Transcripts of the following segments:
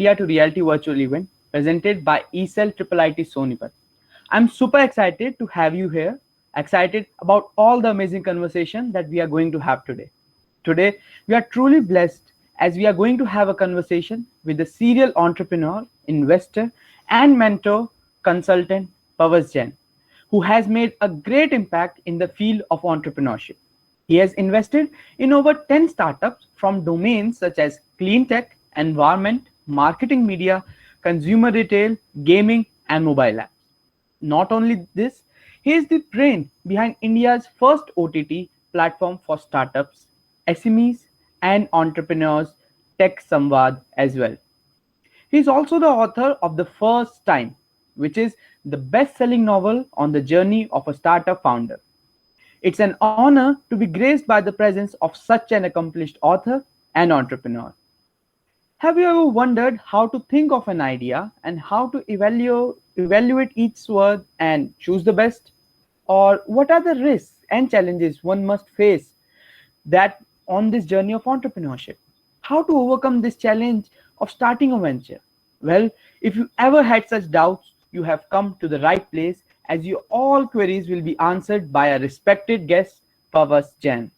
India to Reality virtual event presented by ECEL Triple IT Sonipat. I'm super excited to have you here, excited about all the amazing conversation that we are going to have today. Today, we are truly blessed as we are going to have a conversation with the serial entrepreneur, investor, and mentor consultant Pavas Jain, who has made a great impact in the field of entrepreneurship. He has invested in over 10 startups from domains such as clean tech, environment, marketing media, consumer retail, gaming, and mobile apps. Not only this, he is the brain behind India's first OTT platform for startups, SMEs, and entrepreneurs, Tech Samvad as well. He is also the author of The First Time, which is the best selling novel on the journey of a startup founder. It's an honor to be graced by the presence of such an accomplished author and entrepreneur. Have you ever wondered how to think of an idea and how to evaluate each word and choose the best? Or what are the risks and challenges one must face that on this journey of entrepreneurship? How to overcome this challenge of starting a venture? Well, if you ever had such doubts, you have come to the right place as your all queries will be answered by a respected guest, Pavas Jain.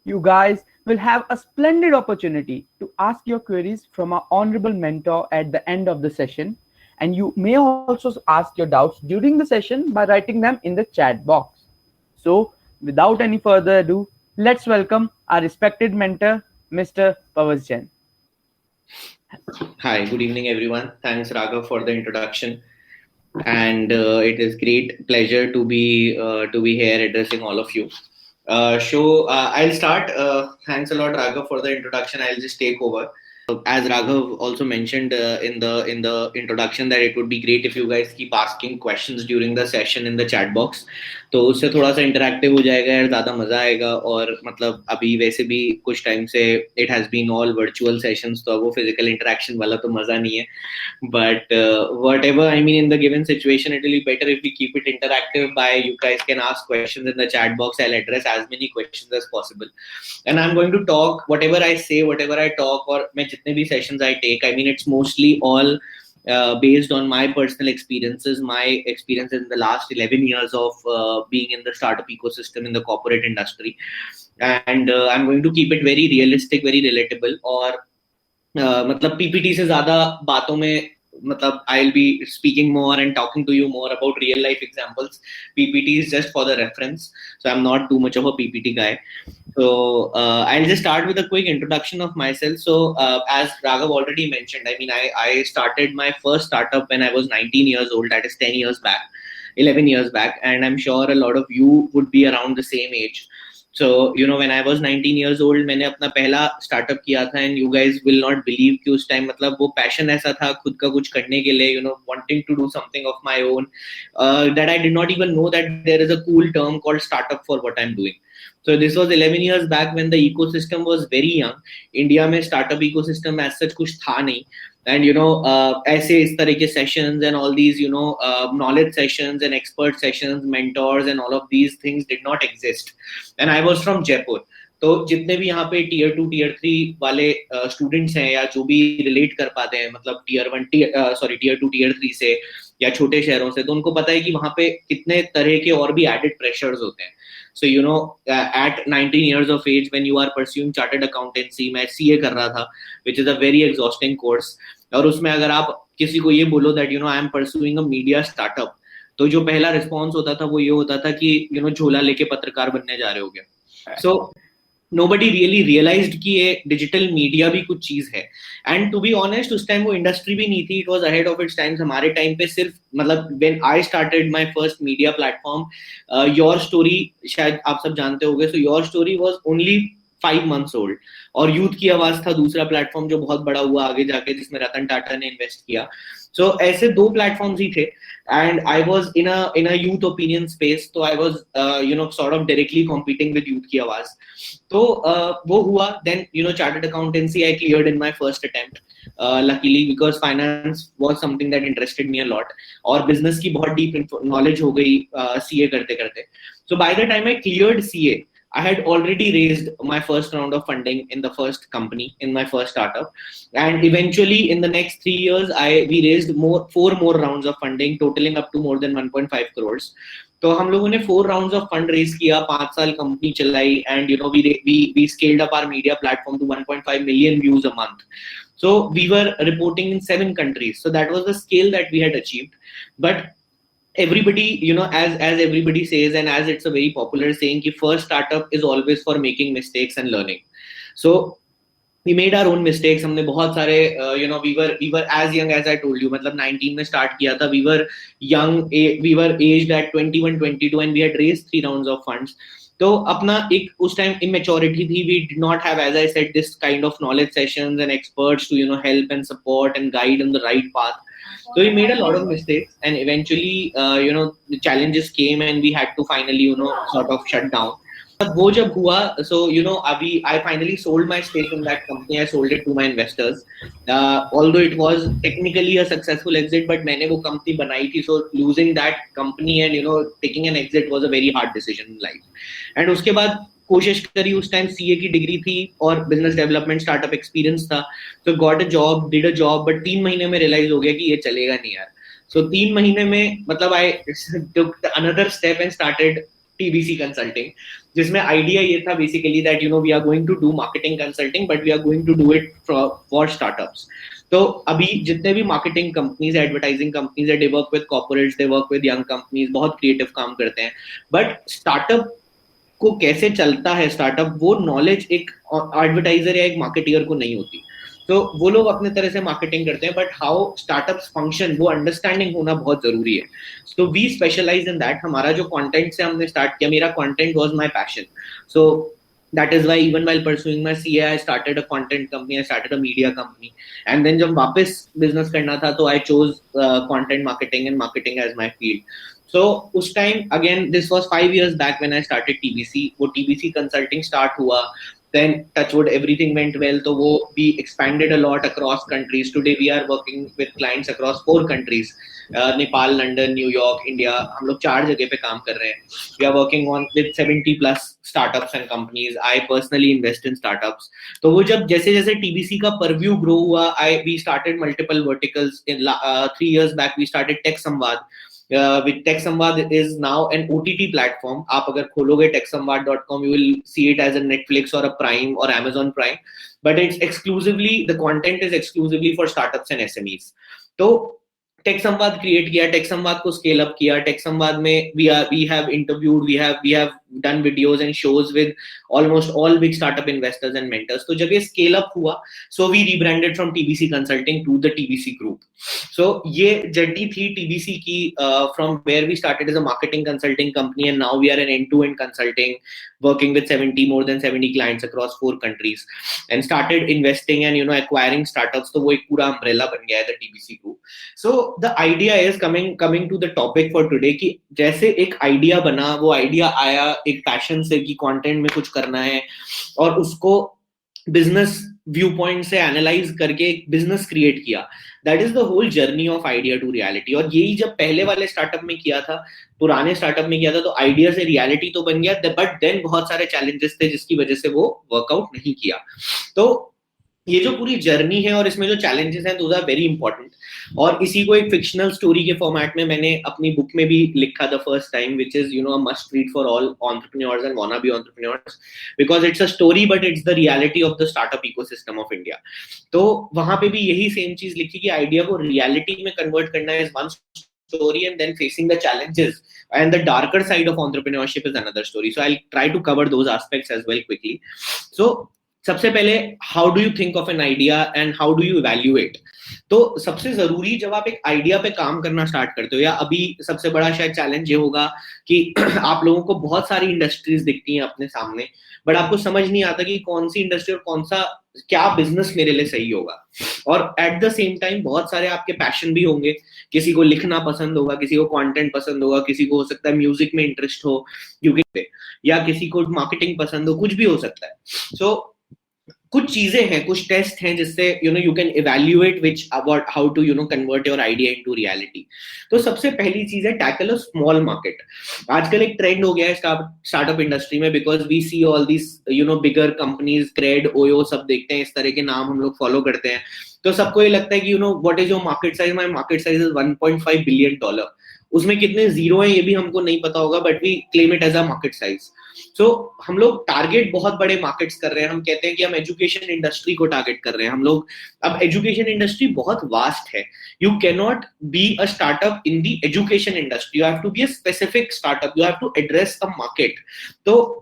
You guys will have a splendid opportunity to ask your queries from our honorable mentor at the end of the session. And you may also ask your doubts during the session by writing them in the chat box. So, without any further ado, let's welcome our respected mentor, Mr. Pavas Jain. Hi, good evening, everyone. Thanks, Raghav, for the introduction, and it is great pleasure to be here addressing all of you. I'll start. Thanks a lot, Raghav, for the introduction. I'll just take over. As Raghav also mentioned in the introduction that it would be great if you guys keep asking questions during the session in the chat box. तो उससे थोड़ा सा interactive हो जाएगा यार, ज़्यादा मज़ा आएगा. और मतलब अभी वैसे भी कुछ टाइम से it has been all virtual sessions, तो अब वो physical interaction वाला तो मज़ा नहीं है. But whatever, I mean, in the given situation, it will be better if we keep it interactive by you guys can ask questions in the chat box. I'll address as many questions as possible. And I'm going to talk, whatever I say, whatever I talk, or मैं जितने भी sessions I take, I mean, it's mostly all based on my personal experiences, my experience in the last 11 years of being in the startup ecosystem in the corporate industry. And I'm going to keep it very realistic, very relatable. और मतलब PPT से ज़्यादा बातों में मतलब I'll be speaking more and talking to you more about real life examples. PPT is just for the reference, so I'm not too much of a PPT guy. So I'll just start with a quick introduction of myself. So as Raghav already mentioned, I mean, I started my first startup when I was 19 years old. That is 10 years back, 11 years back. And I'm sure a lot of you would be around the same age. So, you know, when I was 19 years old, मैंने अपना पहला startup किया था, and you guys will not believe कि उस time मतलब वो passion ऐसा था खुद का कुछ करने के लिए, you know, wanting to do something of my own, that I did not even know that there is a cool term called startup for what I'm doing. So this was 11 years back when the ecosystem was very young. India में startup ecosystem as such कुछ था नहीं. And you know, ऐसे इस तरह के sessions and all these, you know, knowledge sessions and expert sessions, mentors and all of these things did not exist. And I was from Jaipur. तो जितने भी यहाँ पे tier 2, tier 3 वाले students हैं या जो भी relate कर पाते हैं मतलब tier 2, tier 3 से या छोटे शहरों से, तो उनको पता है कि वहाँ पे कितने तरह के और भी added pressures होते हैं. So you know, at 19 years of age, when you are pursuing chartered accountancy, मैं CA कर रहा था, which is a very exhausting course. और उसमें अगर आप किसी को ये बोलो that you know I am pursuing a media startup, तो जो पहला response होता था वो ये होता था कि you know झोला लेके पत्रकार बनने जा रहे हो क्या. So nobody really realized कि ये digital media भी कुछ चीज है. And to be honest, उस time वो industry भी नहीं थी. It was ahead of its time. हमारे time पे सिर्फ मतलब when I started my first media platform, Your Story शायद आप सब जानते होंगे. So Your Story was only 5 months old. और यूथ की आवाज था दूसरा प्लेटफॉर्म जो बहुत बड़ा हुआ आगे जाके, जिसमें रतन टाटा ने इन्वेस्ट किया. So ऐसे दो प्लेटफॉर्म्स ही थे. And I was in a youth opinion space, so I was you know sort of directly competing with youth की आवाज. तो वो हुआ. Then you know chartered accountancy I cleared in my first attempt, luckily, because finance was something that interested me a lot. और business की बहुत deep knowledge हो गई CA करते करते. So by the time I cleared CA, I had already raised my first round of funding in the first company, in my first startup, and eventually in the next 3 years, we raised four more rounds of funding, totaling up to more than 1.5 crores. तो हम लोगों ने 4 rounds of fund raise किया, 5 साल company चलाई, and you know we scaled up our media platform to 1.5 million views a month. So we were reporting in 7 countries. So that was the scale that we had achieved. But everybody, you know, as everybody says, and as it's a very popular saying, ki first startup is always for making mistakes and learning. So we made our own mistakes. हमने बहुत सारे you know, we were as young as I told you, मतलब 19 में start किया था. We were young, we were aged at 21 22, and we had raised 3 rounds of funds. तो अपना एक उस टाइम immaturity थी. We did not have, as I said, this kind of knowledge sessions and experts to, you know, help and support and guide on the right path. So we made a lot of mistakes, and eventually, you know, the challenges came, and we had to finally, you know, sort of shut down. But वो जब हुआ, so you know, I finally sold my stake in that company. I sold it to my investors. Although it was technically a successful exit, but मैंने वो company बनाई थी, so losing that company and, you know, taking an exit was a very hard decision in life. And उसके बाद कोशिश करी, उस time CA की डिग्री थी और बिजनेस डेवलपमेंट स्टार्टअप एक्सपीरियंस था. तो got a job, did a job, but 3 महीने में रियलाइज हो गया कि ये चलेगा नहीं यार. सो 3 महीने में मतलब I took another step and started TBC consulting, जिसमें आइडिया ये था basically that, you know, we are going to do marketing consulting, but we are going to do it for startups. तो अभी जितने भी मार्केटिंग कंपनीज, एडवर्टाइजिंग कंपनीज है, they work with corporates, they work with young companies, बहुत creative काम करते हैं. But startup को कैसे चलता है स्टार्टअप, वो नॉलेज एक एडवर्टाइजर या एक मार्केटियर को नहीं होती. तो वो लोग अपने तरह से मार्केटिंग करते हैं, बट हाउ स्टार्टअप्स फंक्शन, वो अंडरस्टैंडिंग होना बहुत जरूरी है. So we specialise in that. हमारा जो कंटेंट से हमने स्टार्ट किया, मेरा content was my passion. So that is why even while pursuing my CA, I started a content company, I started a media company. And then जब वापस business करना था, तो I chose content marketing and marketing as my field. So उस time, again, this was 5 years back when I started TBC. वो TBC consulting start हुआ. Then touchwood, everything went well. So we expanded a lot across countries. Today we are working with clients across 4 countries. Nepal, London, New York, India. हम लोग 4 जगह पे काम कर रहे हैं. We are working on with 70 plus startups and companies. I personally invest in startups. तो वो जब जैसे जैसे TBC का purview grow हुआ, we started multiple verticals. In 3 years back, we started Tech Samvad. With Tech Samvad is now an OTT platform. आप अगर खोलोगे techsamvad.com, you will see it as a Netflix or a Prime or Amazon Prime, but it's exclusively, the content is exclusively for startups and SMEs. तो take संवाद create किया, take संवाद को scale up किया. Take संवाद में we have interviewed, we have done videos and shows with almost all big startup investors and mentors. तो जब ये scale up हुआ, so we rebranded from TBC Consulting to the TBC Group. So ये journey थी TBC की, from where we started as a marketing consulting company, and now we are an end-to-end consulting, working with more than 70 clients across 4 countries, and started investing and, you know, acquiring startups. तो वो एक पूरा umbrella बन गया है, the TBC Group. So the idea is coming to the topic for today, कि जैसे एक आइडिया बना, वो आइडिया आया एक पैशन से कि कंटेंट में कुछ करना है, और उसको बिजनेस व्यू पॉइंट से एनालाइज करके एक बिजनेस क्रिएट किया. That is the whole journey of idea to reality. और यही जब पहले वाले स्टार्टअप में किया था, पुराने स्टार्टअप में किया था, तो आइडिया से रियलिटी तो बन गया, बट देन बहुत सारे चैलेंजेस थे जिसकी वजह से वो वर्कआउट नहीं किया. तो ये जो पूरी जर्नी है और इसमें जो चैलेंजेस हैं, दोज आर वेरी इंपॉर्टेंट. और इसी को एक फिक्शनल स्टोरी के फॉर्मेट में मैंने अपनी बुक में भी लिखा the first time, which is, you know, a must read for all entrepreneurs and wanna be entrepreneurs, because it's a story but it's the reality of the startup ecosystem of India. तो वहां पे भी यही same चीज लिखी कि idea को reality में कन्वर्ट करना is one story, and then facing the challenges and the darker side of entrepreneurship is another story. So I'll try to cover those aspects as well quickly. So सबसे पहले, how do you think of N idea and how do you evaluate. तो सबसे जरूरी, जब आप एक idea पे काम करना स्टार्ट करते हो, या अभी सबसे बड़ा शायद चैलेंज ये होगा कि आप लोगों को बहुत सारी इंडस्ट्रीज दिखती हैं अपने सामने, बट आपको समझ नहीं आता कि कौन सी इंडस्ट्री और कौन सा क्या बिजनेस मेरे लिए सही होगा. और एट द सेम टाइम बहुत सारे आपके पैशन भी होंगे. किसी को लिखना पसंद होगा, किसी को कंटेंट पसंद होगा, किसी को हो सकता है म्यूजिक में इंटरेस्ट हो, क्योंकि, या किसी को मार्केटिंग पसंद हो, कुछ भी हो सकता है. सो कुछ चीजें हैं, कुछ टेस्ट हैं जिससे you can evaluate which about how to convert your idea into reality. तो सबसे पहली चीज है टैकल अ स्मॉल मार्केट। आजकल एक ट्रेंड हो गया है स्टार्टअप इंडस्ट्री में, because we see all this bigger companies, CRED, OYO, सब देखते हैं, इस तरह के नाम हम लोग फॉलो करते हैं। तो सबको ये लगता है कि what is your market size, my market size is $1.5 billion. उसमें कितने जीरो है ये भी हमको नहीं पता होगा, but we claim it as a market size. So हम लोग टारगेट बहुत बड़े मार्केट्स कर रहे हैं। हम कहते हैं कि हम एजुकेशन इंडस्ट्री को टारगेट कर रहे हैं हम लोग। अब एजुकेशन इंडस्ट्री बहुत वास्ट है। You can not be a startup in the education industry, you have to be a specific startup, you have to address a market. तो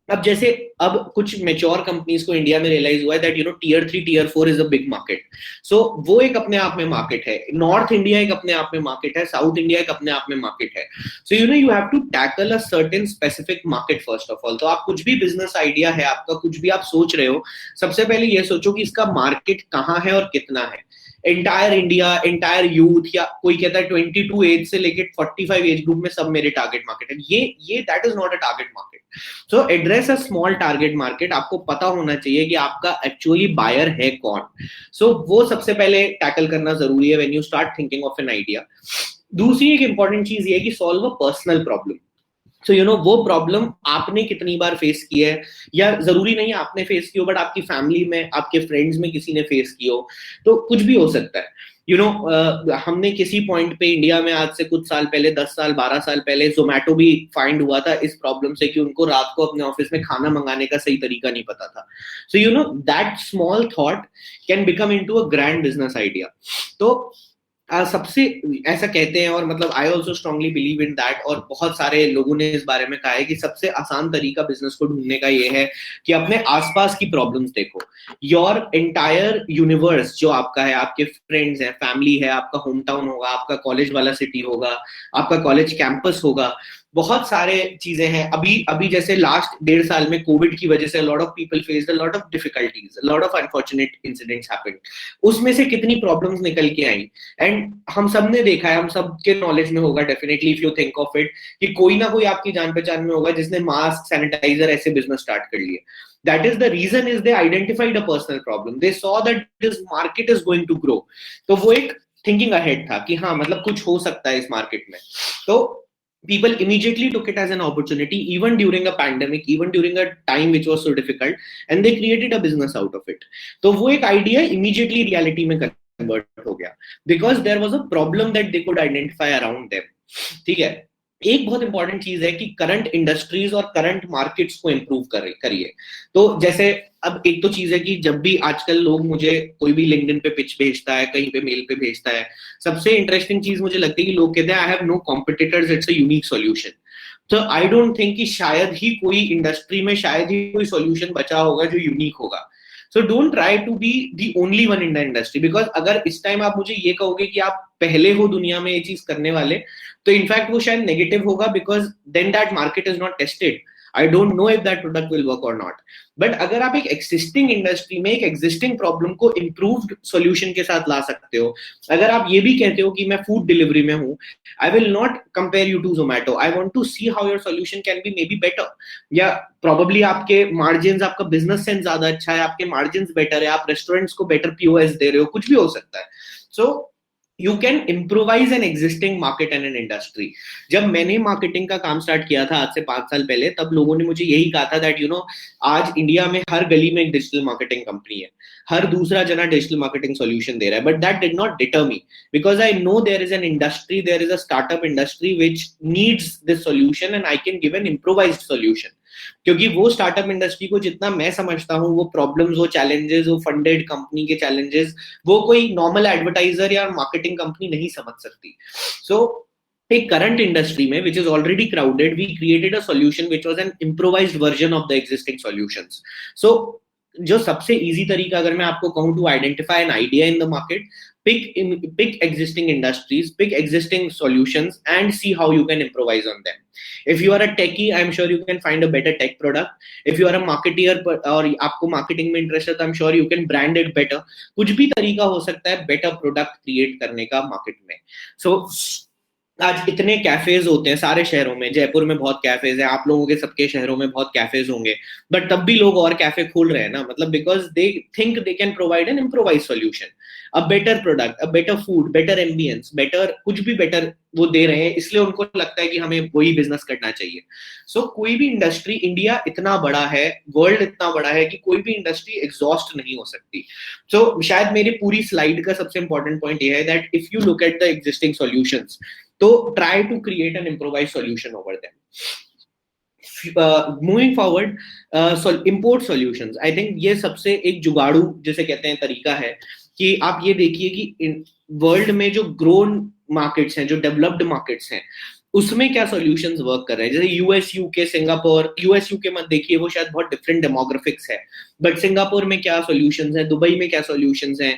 अब जैसे अब कुछ मेच्योर कंपनीज को इंडिया में रियलाइज हुआ है that tier 3 tier 4 is a big market. So वो एक अपने आप में मार्केट है। नॉर्थ इंडिया एक अपने आप में मार्केट है, साउथ इंडिया एक अपने आप में मार्केट है। So you have to tackle a certain specific market first of all. तो आप कुछ भी बिजनेस आइडिया है आपका, कुछ भी आप सोच रहे हो, सबसे पहले ये सोचो कि इसका मार्केट कहाँ है और कितना है। एंटायर इंडिया, एंटायर यूथ, या कोई कहता है 22 एज से लेके 45 एज ग्रुप में सब मेरे टारगेट मार्केट है, ये that is not a target market. So address a small target market. आपको पता होना चाहिए कि आपका एक्चुअली बायर है कौन। सो वो सबसे पहले टैकल करना जरूरी है when you start thinking of an idea. दूसरी एक इंपॉर्टेंट चीज ये है कि सॉल्व अ पर्सनल प्रॉब्लम। सो वो प्रॉब्लम आपने कितनी बार फेस की है, या जरूरी नहीं आपने फेस की हो, बट आपकी फैमिली में, आपके फ्रेंड्स में किसी ने फेस की हो। तो कुछ भी हो सकता है। हमने किसी पॉइंट पे इंडिया में आज से कुछ साल पहले, 10 साल 12 साल पहले, जोमेटो भी फाइंड हुआ था इस प्रॉब्लम से कि उनको रात को अपने ऑफिस में खाना मंगाने का सही तरीका नहीं पता था। So that small thought can become into a grand business idea. तो सबसे ऐसा कहते हैं, और मतलब I also strongly believe in that, और बहुत सारे लोगों ने इस बारे में कहा है कि सबसे आसान तरीका बिजनेस को ढूंढने का ये है कि अपने आसपास की प्रॉब्लम्स देखो। योर एंटायर यूनिवर्स जो आपका है, आपके फ्रेंड्स हैं, फैमिली है, आपका होम टाउन होगा, आपका कॉलेज वाला सिटी होगा, आपका कॉलेज कैंपस होगा, बहुत सारे चीजें हैं। अभी अभी जैसे लास्ट 1.5 साल में कोविड की वजह से lot of people faced a lot of difficulties, lot of unfortunate incidents happened. उसमें से कितनी प्रॉब्लम्स निकल के आई, एंड हम सब ने देखा है, हम सब के नॉलेज में होगा definitely, if you think of it, कि कोई ना कोई आपकी जान पहचान में होगा जिसने मास्क, सैनिटाइजर, ऐसे बिजनेस स्टार्ट कर लिए। That is the reason is they identified a personal problem. They saw that this market is going to grow. तो वो एक thinking ahead था कि हाँ मतलब कुछ हो सकता है इस मार्केट में। तो people immediately took it as an opportunity, even during a pandemic, even during a time which was so difficult, and they created a business out of it. तो वो एक idea immediately reality में convert हो गया, because there was a problem that they could identify around them. ठीक है। एक बहुत इंपॉर्टेंट चीज है कि करंट इंडस्ट्रीज और करंट मार्केट्स को इंप्रूव करिए। तो जैसे अब एक तो चीज है कि जब भी आजकल लोग मुझे कोई भी लिंक्डइन पे पिच भेजता है, कहीं पे मेल पे भेजता है, सबसे इंटरेस्टिंग चीज मुझे लगती है कि लोग कहते हैं I have no competitors, it's a unique solution. तो आई डोंट थिंक कि शायद ही कोई इंडस्ट्री में शायद ही कोई सॉल्यूशन बचा होगा जो यूनिक होगा। So don't try to be the only one in the industry, because अगर इस टाइम आप मुझे ये कहोगे कि आप पहले हो दुनिया में ये चीज करने वाले, तो इनफैक्ट वो शायद नेगेटिव होगा, because then that market is not tested. I don't know if that product will work और नॉट। बट अगर आप एक एक्सिस्टिंग इंडस्ट्री में एक एक्सिस्टिंग प्रॉब्लम को इम्प्रूव्ड सॉल्यूशन के साथ ला सकते हो, अगर आप ये भी कहते हो कि मैं फूड डिलीवरी में हूं, I will not compare you to Zomato, I want to see how your solution can be maybe better, या प्रोबेबली आपके मार्जिन, आपका बिजनेस सेंस ज्यादा अच्छा है, आपके मार्जिन बेटर है, आप रेस्टोरेंट्स को बेटर पीओएस दे रहे हो, कुछ भी हो सकता है। So you can improvise an existing market and an industry. जब मैंने मार्केटिंग का काम स्टार्ट किया था आज से 5 साल पहले, तब लोगों ने मुझे यही कहा था दैट आज इंडिया में हर गली में एक डिजिटल मार्केटिंग कंपनी है, हर दूसरा जना डिजिटल मार्केटिंग सॉल्यूशन दे रहा है। But that did not deter me, because I know there is an industry, there is a startup industry which needs this solution, and I can give an improvised solution. क्योंकि वो startup industry को जितना मैं समझता हूँ, वो problems, वो challenges, वो फंडेड कंपनी के चैलेंजेस, वो कोई नॉर्मल एडवर्टाइजर या मार्केटिंग कंपनी नहीं समझ सकती। सो एक करंट इंडस्ट्री में which is already crowded, we created a solution which was an improvised version of the existing solutions. So जो सबसे इजी तरीका अगर मैं आपको कहूं to identify an idea in the market, pick existing industries, pick existing solutions, and see how you can improvise on them. If you are a techie, I'm sure you can find a better tech product. If you are a marketeer और आपको marketing में interest है, तो I'm sure you can brand it better. कुछ भी तरीका हो सकता है better product create करने का market में. So आज इतने कैफेज होते हैं सारे शहरों में, जयपुर में बहुत कैफेज है, आप लोगों के सबके शहरों में बहुत कैफेज होंगे, बट तब भी लोग और कैफे खोल रहे हैं ना, मतलब because they think they can provide an improvise solution, a better product, a better food, better ambience, better कुछ भी बेटर वो दे रहे हैं, इसलिए उनको लगता है कि हमें वही बिजनेस करना चाहिए। सो कोई भी इंडस्ट्री, इंडिया इतना बड़ा है, वर्ल्ड इतना बड़ा है कि कोई भी इंडस्ट्री एग्जॉस्ट नहीं हो सकती। सो शायद मेरी पूरी स्लाइड का सबसे इंपॉर्टेंट पॉइंट ये है that if you look at the existing solutions, तो try to create an improvise solution over them. Moving forward, import solutions, I think ये सबसे एक जुगाड़ू जिसे कहते हैं तरीका है कि आप ये देखिए कि वर्ल्ड में जो ग्रोन मार्केट्स हैं, जो डेवलप्ड मार्केट्स हैं, उसमें क्या सॉल्यूशंस वर्क कर रहे हैं। जैसे US, UK, Singapore, US UK मत देखिए, वो शायद बहुत डिफरेंट डेमोग्राफिक्स है, बट सिंगापुर में क्या सॉल्यूशंस हैं, दुबई में क्या सॉल्यूशंस हैं।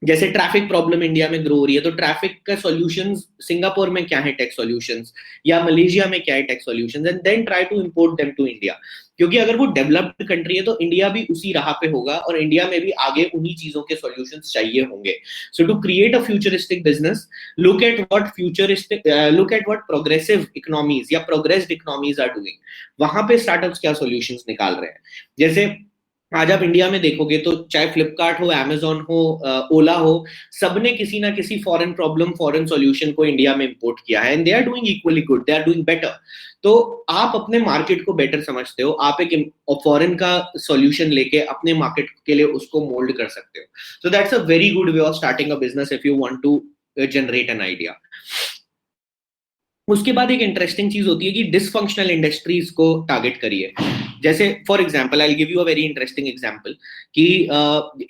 जैसे ट्रैफिक प्रॉब्लम इंडिया में ग्रो हो रही है, तो ट्रैफिक का सॉल्यूशंस सिंगापुर में क्या है टेक सॉल्यूशंस, या मलेशिया में क्या है tech solutions, and then try to import them to India. क्योंकि अगर वो डेवलप्ड कंट्री है तो इंडिया भी उसी राह पे होगा, और इंडिया में भी आगे उन्हीं चीजों के सॉल्यूशंस चाहिए होंगे। So to create a futuristic business, look at what progressive economies या प्रोग्रेस्ड इकोनॉमीज आर डूइंग, वहां पे स्टार्टअप्स क्या सॉल्यूशंस निकाल रहे हैं। जैसे आज आप इंडिया में देखोगे तो चाहे फ्लिपकार्ट हो, अमेजोन हो, ओला हो, सबने किसी ना किसी फॉरेन प्रॉब्लम, फॉरेन सॉल्यूशन को इंडिया में इंपोर्ट किया है, and they are doing equally good, they are doing better. तो आप अपने मार्केट को बेटर समझते हो, आप एक फॉरेन का सॉल्यूशन लेके अपने मार्केट के लिए उसको मोल्ड कर सकते हो। So that's a very good way of starting a business if you want to generate an idea. उसके बाद एक इंटरेस्टिंग चीज होती है कि डिसफंक्शनल इंडस्ट्रीज को टारगेट करिए। जैसे for example, I give you a very interesting example कि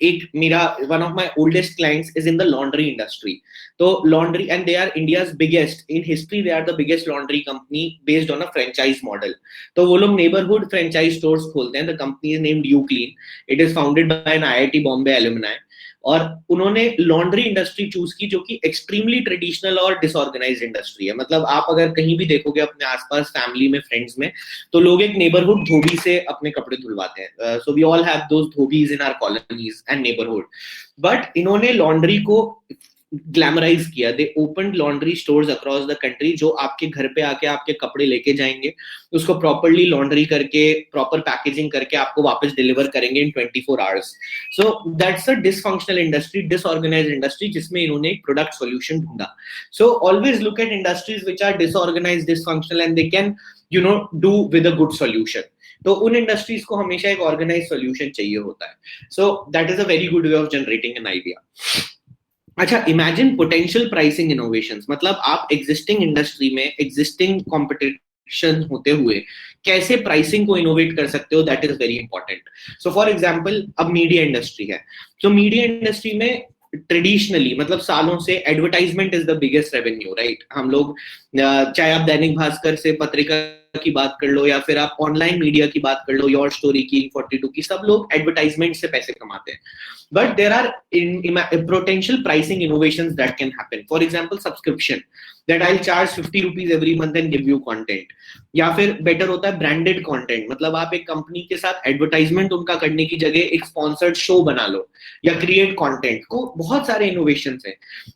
एक मेरा one of my oldest clients is in the laundry industry. तो laundry, and they are India's biggest in history, they are the biggest laundry company based on a franchise model. तो वो लोग neighbourhood franchise stores खोलते हैं। The company is named U Clean, it is founded by an IIT Bombay alumni, और उन्होंने laundry industry choose की जो कि एक्सट्रीमली ट्रेडिशनल और डिसऑर्गेनाइज्ड इंडस्ट्री है। मतलब आप अगर कहीं भी देखोगे अपने आसपास, फैमिली में, फ्रेंड्स में, तो लोग एक नेबरहुड धोबी से अपने कपड़े धुलवाते हैं। So we all have those dhobis in our colonies and neighbourhood. But इन्होंने लॉन्ड्री को ग्लैमराइज किया। They open laundry stores across the country, जो आपके घर पे आके आपके कपड़े लेके जाएंगे, उसको प्रॉपरली लॉन्ड्री करके, प्रॉपर पैकेजिंग करके आपको वापस डिलीवर करेंगे in 24 hours. So that's a dysfunctional industry, disorganised industry, जिसमें इन्होंने एक प्रोडक्ट सॉल्यूशन ढूंढा। So always look at industries which are disorganised, dysfunctional, and they can do with a good solution. तो उन इंडस्ट्रीज को हमेशा एक ऑर्गेनाइज सॉल्यूशन चाहिए होता है। So that is a very good way of generating an idea. अच्छा, imagine potential pricing innovations, मतलब आप एग्जिस्टिंग इंडस्ट्री में, एग्जिस्टिंग कॉम्पिटिशन होते हुए कैसे प्राइसिंग को इनोवेट कर सकते हो, that is very important. So for example, अब मीडिया इंडस्ट्री है, तो मीडिया इंडस्ट्री में ट्रेडिशनली, मतलब सालों से, advertisement is the biggest revenue, right. हम लोग चाहे आप दैनिक भास्कर से पत्रिका की बात कर लो, या फिर आप ऑनलाइन मीडिया की बात कर लो, योर स्टोरी की, 42 की, सब लोग एडवर्टाइजमेंट से पैसे कमाते हैं। But there are potential pricing innovations that can happen. For example, subscription, that I'll charge 50 rupees every month and give you content. या फिर बेटर होता है ब्रांडेड कंटेंट, मतलब आप एक कंपनी के साथ एडवर्टाइजमेंट उनका करने की जगह एक स्पॉन्सर्ड शो बना लो, या क्रिएट कंटेंट को। बहुत सारे इनोवेशंस हैं।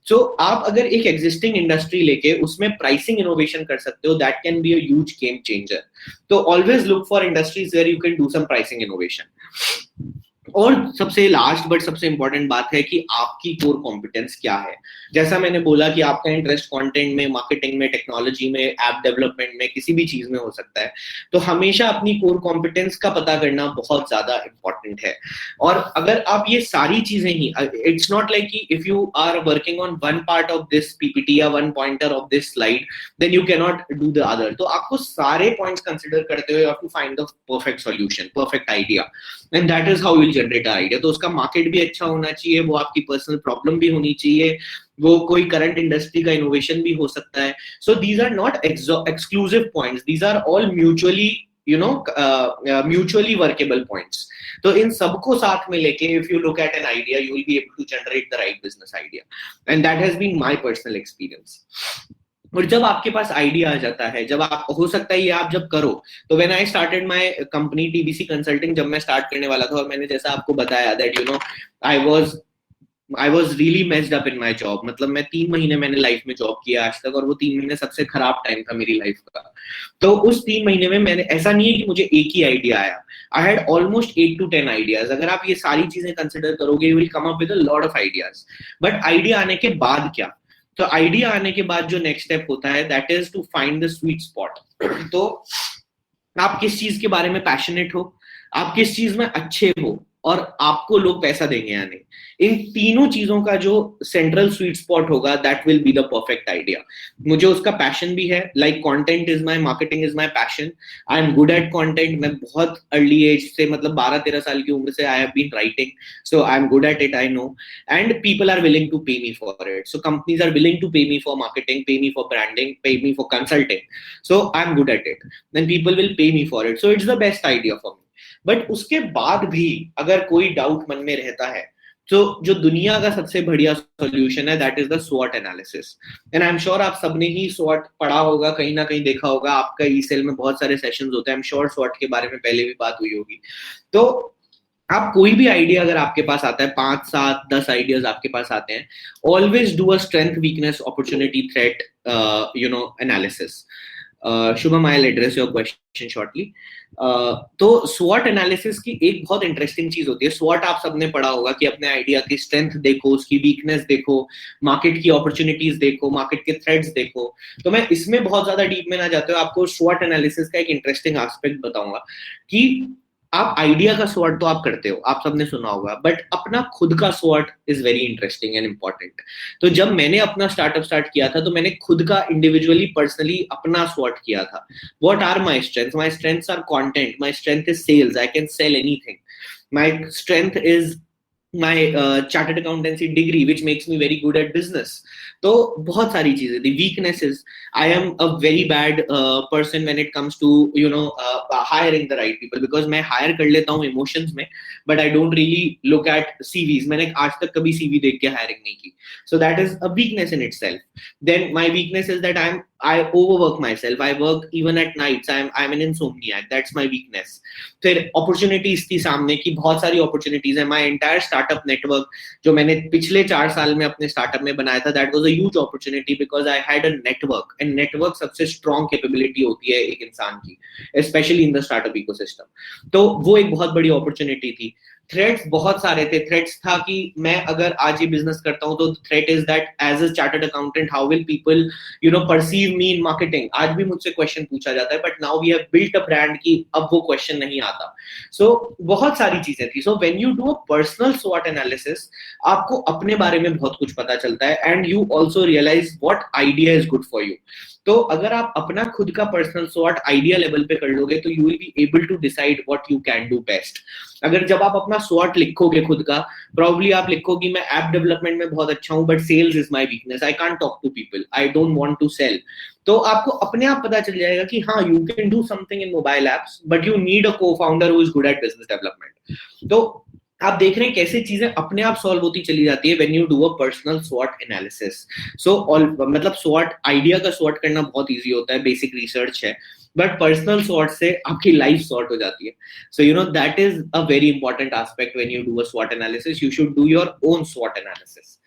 सो आप अगर एक एग्जिस्टिंग इंडस्ट्री लेके उसमें प्राइसिंग इनोवेशन कर सकते हो, that can be a huge game changer. तो always look for industries where you can do some pricing innovation. और सबसे लास्ट बट सबसे इंपॉर्टेंट बात है कि आपकी कोर कॉम्पिटेंस क्या है। जैसा मैंने बोला कि आपका इंटरेस्ट कंटेंट में, मार्केटिंग में, टेक्नोलॉजी में, ऐप डेवलपमेंट में, किसी भी चीज में हो सकता है। तो हमेशा अपनी कोर कॉम्पिटेंस का पता करना बहुत ज्यादा इंपॉर्टेंट है। और अगर आप ये सारी चीजें ही, इट्स नॉट लाइक कि if you are working on one part of this PPT या one pointer of this slide, then you can not do the other. तो आपको सारे पॉइंट्स कंसिडर करते हुए you have to find the perfect solution, perfect idea, and that is how will generate idea. तो उसका market भी अच्छा होना चाहिए, वो आपकी पर्सनल प्रॉब्लम भी होनी चाहिए, वो कोई करंट इंडस्ट्री का इनोवेशन भी हो सकता है। So these are not exclusive points, these are all mutually mutually workable points. तो इन सबको साथ में लेके if you look at an idea, you will be able to generate the right business idea, and that has been my personal experience. और जब आपके पास idea आ जाता है, जब आप, हो सकता है ये आप जब करो, तो when I started my company TBC consulting, जब मैं स्टार्ट करने वाला था, और मैंने जैसा आपको बताया that I was I was really messed up in my job. मतलब मैं 3 महीने मैंने लाइफ में जॉब किया आज तक, और वो 3 महीने सबसे खराब टाइम था मेरी लाइफ का. तो उस 3 महीने में मैंने, ऐसा नहीं है कि मुझे एक ही आइडिया आया. I had almost 8 to 10 ideas. अगर आप ये सारी चीजें कंसिडर करोगे, you will come up with a lot of ideas. But idea आने के बाद क्या? तो आइडिया आने के बाद जो नेक्स्ट स्टेप होता है, that is to find the sweet spot. तो आप किस चीज के बारे में पैशनेट हो, आप किस चीज में अच्छे हो, और आपको लोग पैसा देंगे या नहीं. इन तीनों चीजों का जो सेंट्रल स्वीट स्पॉट होगा, that will be the perfect idea. मुझे उसका पैशन भी है. Like content is my, marketing is my passion. I am good at content. मैं बहुत अर्ली एज से, मतलब 12-13 साल की उम्र से I have been writing. So I am good at it, I know. And people are willing to pay me for it. So companies are willing to pay me for marketing, pay me for branding, pay me for consulting. So I am good at it. Then people will pay me for it. So it's the best idea for me. But उसके बाद भी अगर कोई doubt मन में रहता है, तो जो दुनिया का सबसे बढ़िया सॉल्यूशन है, दैट इज द स्वॉट analysis. And I am sure आप सबने ही स्वॉट पढ़ा होगा, कहीं ना कहीं देखा होगा. आपका ई सेल में बहुत सारे सेशंस होते हैं. आई एम श्योर स्वॉट के बारे में पहले भी बात हुई होगी. तो आप कोई भी आइडिया अगर आपके पास आता है, 5, 7, 10 आइडियाज आपके पास आते हैं, always do a strength, weakness, opportunity, threat, analysis. Shubham, I will address your question shortly. तो स्वॉट एनालिसिस की एक बहुत इंटरेस्टिंग चीज होती है. स्वॉट आप सबने पढ़ा होगा कि अपने आइडिया की स्ट्रेंथ देखो, उसकी वीकनेस देखो, मार्केट की अपॉर्चुनिटीज देखो, मार्केट के थ्रेड्स देखो. तो मैं इसमें बहुत ज्यादा डीप में ना जाते हुए आपको स्वॉट एनालिसिस का एक इंटरेस्टिंग एस्पेक्ट बताऊंगा कि आप आइडिया का स्वॉट तो आप करते हो, आप सबने सुना होगा, बट अपना खुद का स्वॉट is very interesting and important. तो जब मैंने अपना स्टार्टअप स्टार्ट किया था, तो मैंने खुद का इंडिविजुअली पर्सनली अपना स्वॉट किया था. What are my strengths? My strengths are content, my strength is sales, I can sell anything. My strength is my chartered accountancy degree which makes me very good at business. तो बहुत सारी चीजें थी. weaknesses, I am a very bad person when it comes to hiring the right people, because मैं hire कर लेता हूँ emotions में, but I don't really look at CVs. मैंने आज तक कभी CV देख के hiring नहीं की. So that is a weakness in itself. Then my weakness is that I overwork myself. I work even at nights. I'm an insomniac. That's my weakness. फिर opportunities थी सामने की, बहुत सारी opportunities है. My entire startup network जो मैंने पिछले 4 साल में अपने startup में बनाया था, that was a huge opportunity because I had a network. And network सबसे strong capability होती है एक इंसान की, especially in the startup ecosystem. तो वो एक बहुत बड़ी opportunity थी. थ्रेट्स बहुत सारे थे. थ्रेट्स था कि मैं अगर आज ये बिजनेस करता हूं, तो threat is that as a chartered accountant how will people perceive me in marketing. आज भी मुझसे क्वेश्चन पूछा जाता है, but now we have built a brand की अब वो क्वेश्चन नहीं आता. सो बहुत सारी चीजें थी. So when you do a personal स्वॉट एनालिसिस, आपको अपने बारे में बहुत कुछ पता चलता है, and you also realise what idea is good for you. तो अगर आप अपना खुद का पर्सनल स्वॉट आइडिया लेवल पे कर लोगे, तो you will be able to decide what you can do best. अगर जब आप अपना स्वॉट लिखोगे खुद का, प्रॉब्ली आप लिखोगे मैं ऐप डेवलपमेंट में बहुत अच्छा हूं, but sales is my weakness, I can't talk to people, I don't want to sell. तो आपको अपने आप पता चल जाएगा कि हाँ, you can do something in mobile apps, but you need a co-founder who is good at business development. तो आप देख रहे हैं कैसे चीजें अपने आप सॉल्व होती चली जाती है when you do a personal स्वॉट एनालिसिस. सो मतलब स्वॉट, आइडिया का स्वॉट करना बहुत इजी होता है, बेसिक रिसर्च है, बट पर्सनल स्वॉट से आपकी लाइफ सॉर्ट हो जाती है. So that is a very important aspect when you do अ स्वॉट analysis. You should do your own स्वॉट analysis.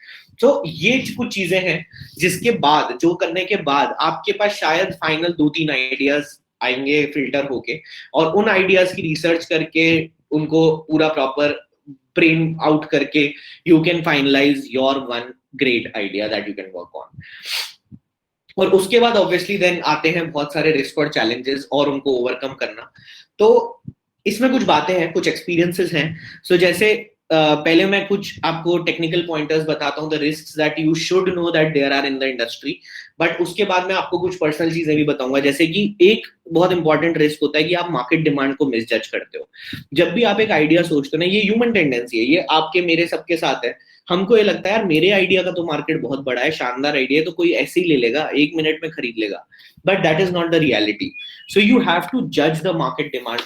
तो ये कुछ चीजें हैं जिसके बाद, जो करने के बाद आपके पास शायद फाइनल 2-3 आइडियाज आएंगे फिल्टर होके, और उन आइडियाज की रिसर्च करके उनको पूरा प्रॉपर ब्रेन आउट करके you can finalise your one great idea that you can work on. और उसके बाद ऑब्वियसली देन आते हैं बहुत सारे रिस्क और चैलेंजेस और उनको ओवरकम करना. तो इसमें कुछ बातें हैं, कुछ एक्सपीरियंसेस हैं. सो जैसे पहले मैं कुछ आपको टेक्निकल पॉइंटर्स बताता हूँ, the risks that you should know that there are in the industry. But उसके बाद मैं आपको कुछ पर्सनल चीजें भी बताऊंगा. जैसे कि एक बहुत इंपॉर्टेंट रिस्क होता है कि आप मार्केट डिमांड को मिसजज करते हो. जब भी आप एक आइडिया सोचते हो ना, ये ह्यूमन टेंडेंसी है, ये आपके मेरे सबके साथ है. हमको ये लगता है यार मेरे आइडिया का तो मार्केट बहुत बड़ा है, शानदार आइडिया है, तो कोई ऐसे ही ले लेगा, 1 मिनट में खरीद लेगा. But that is not the reality. So you have to जज the market demand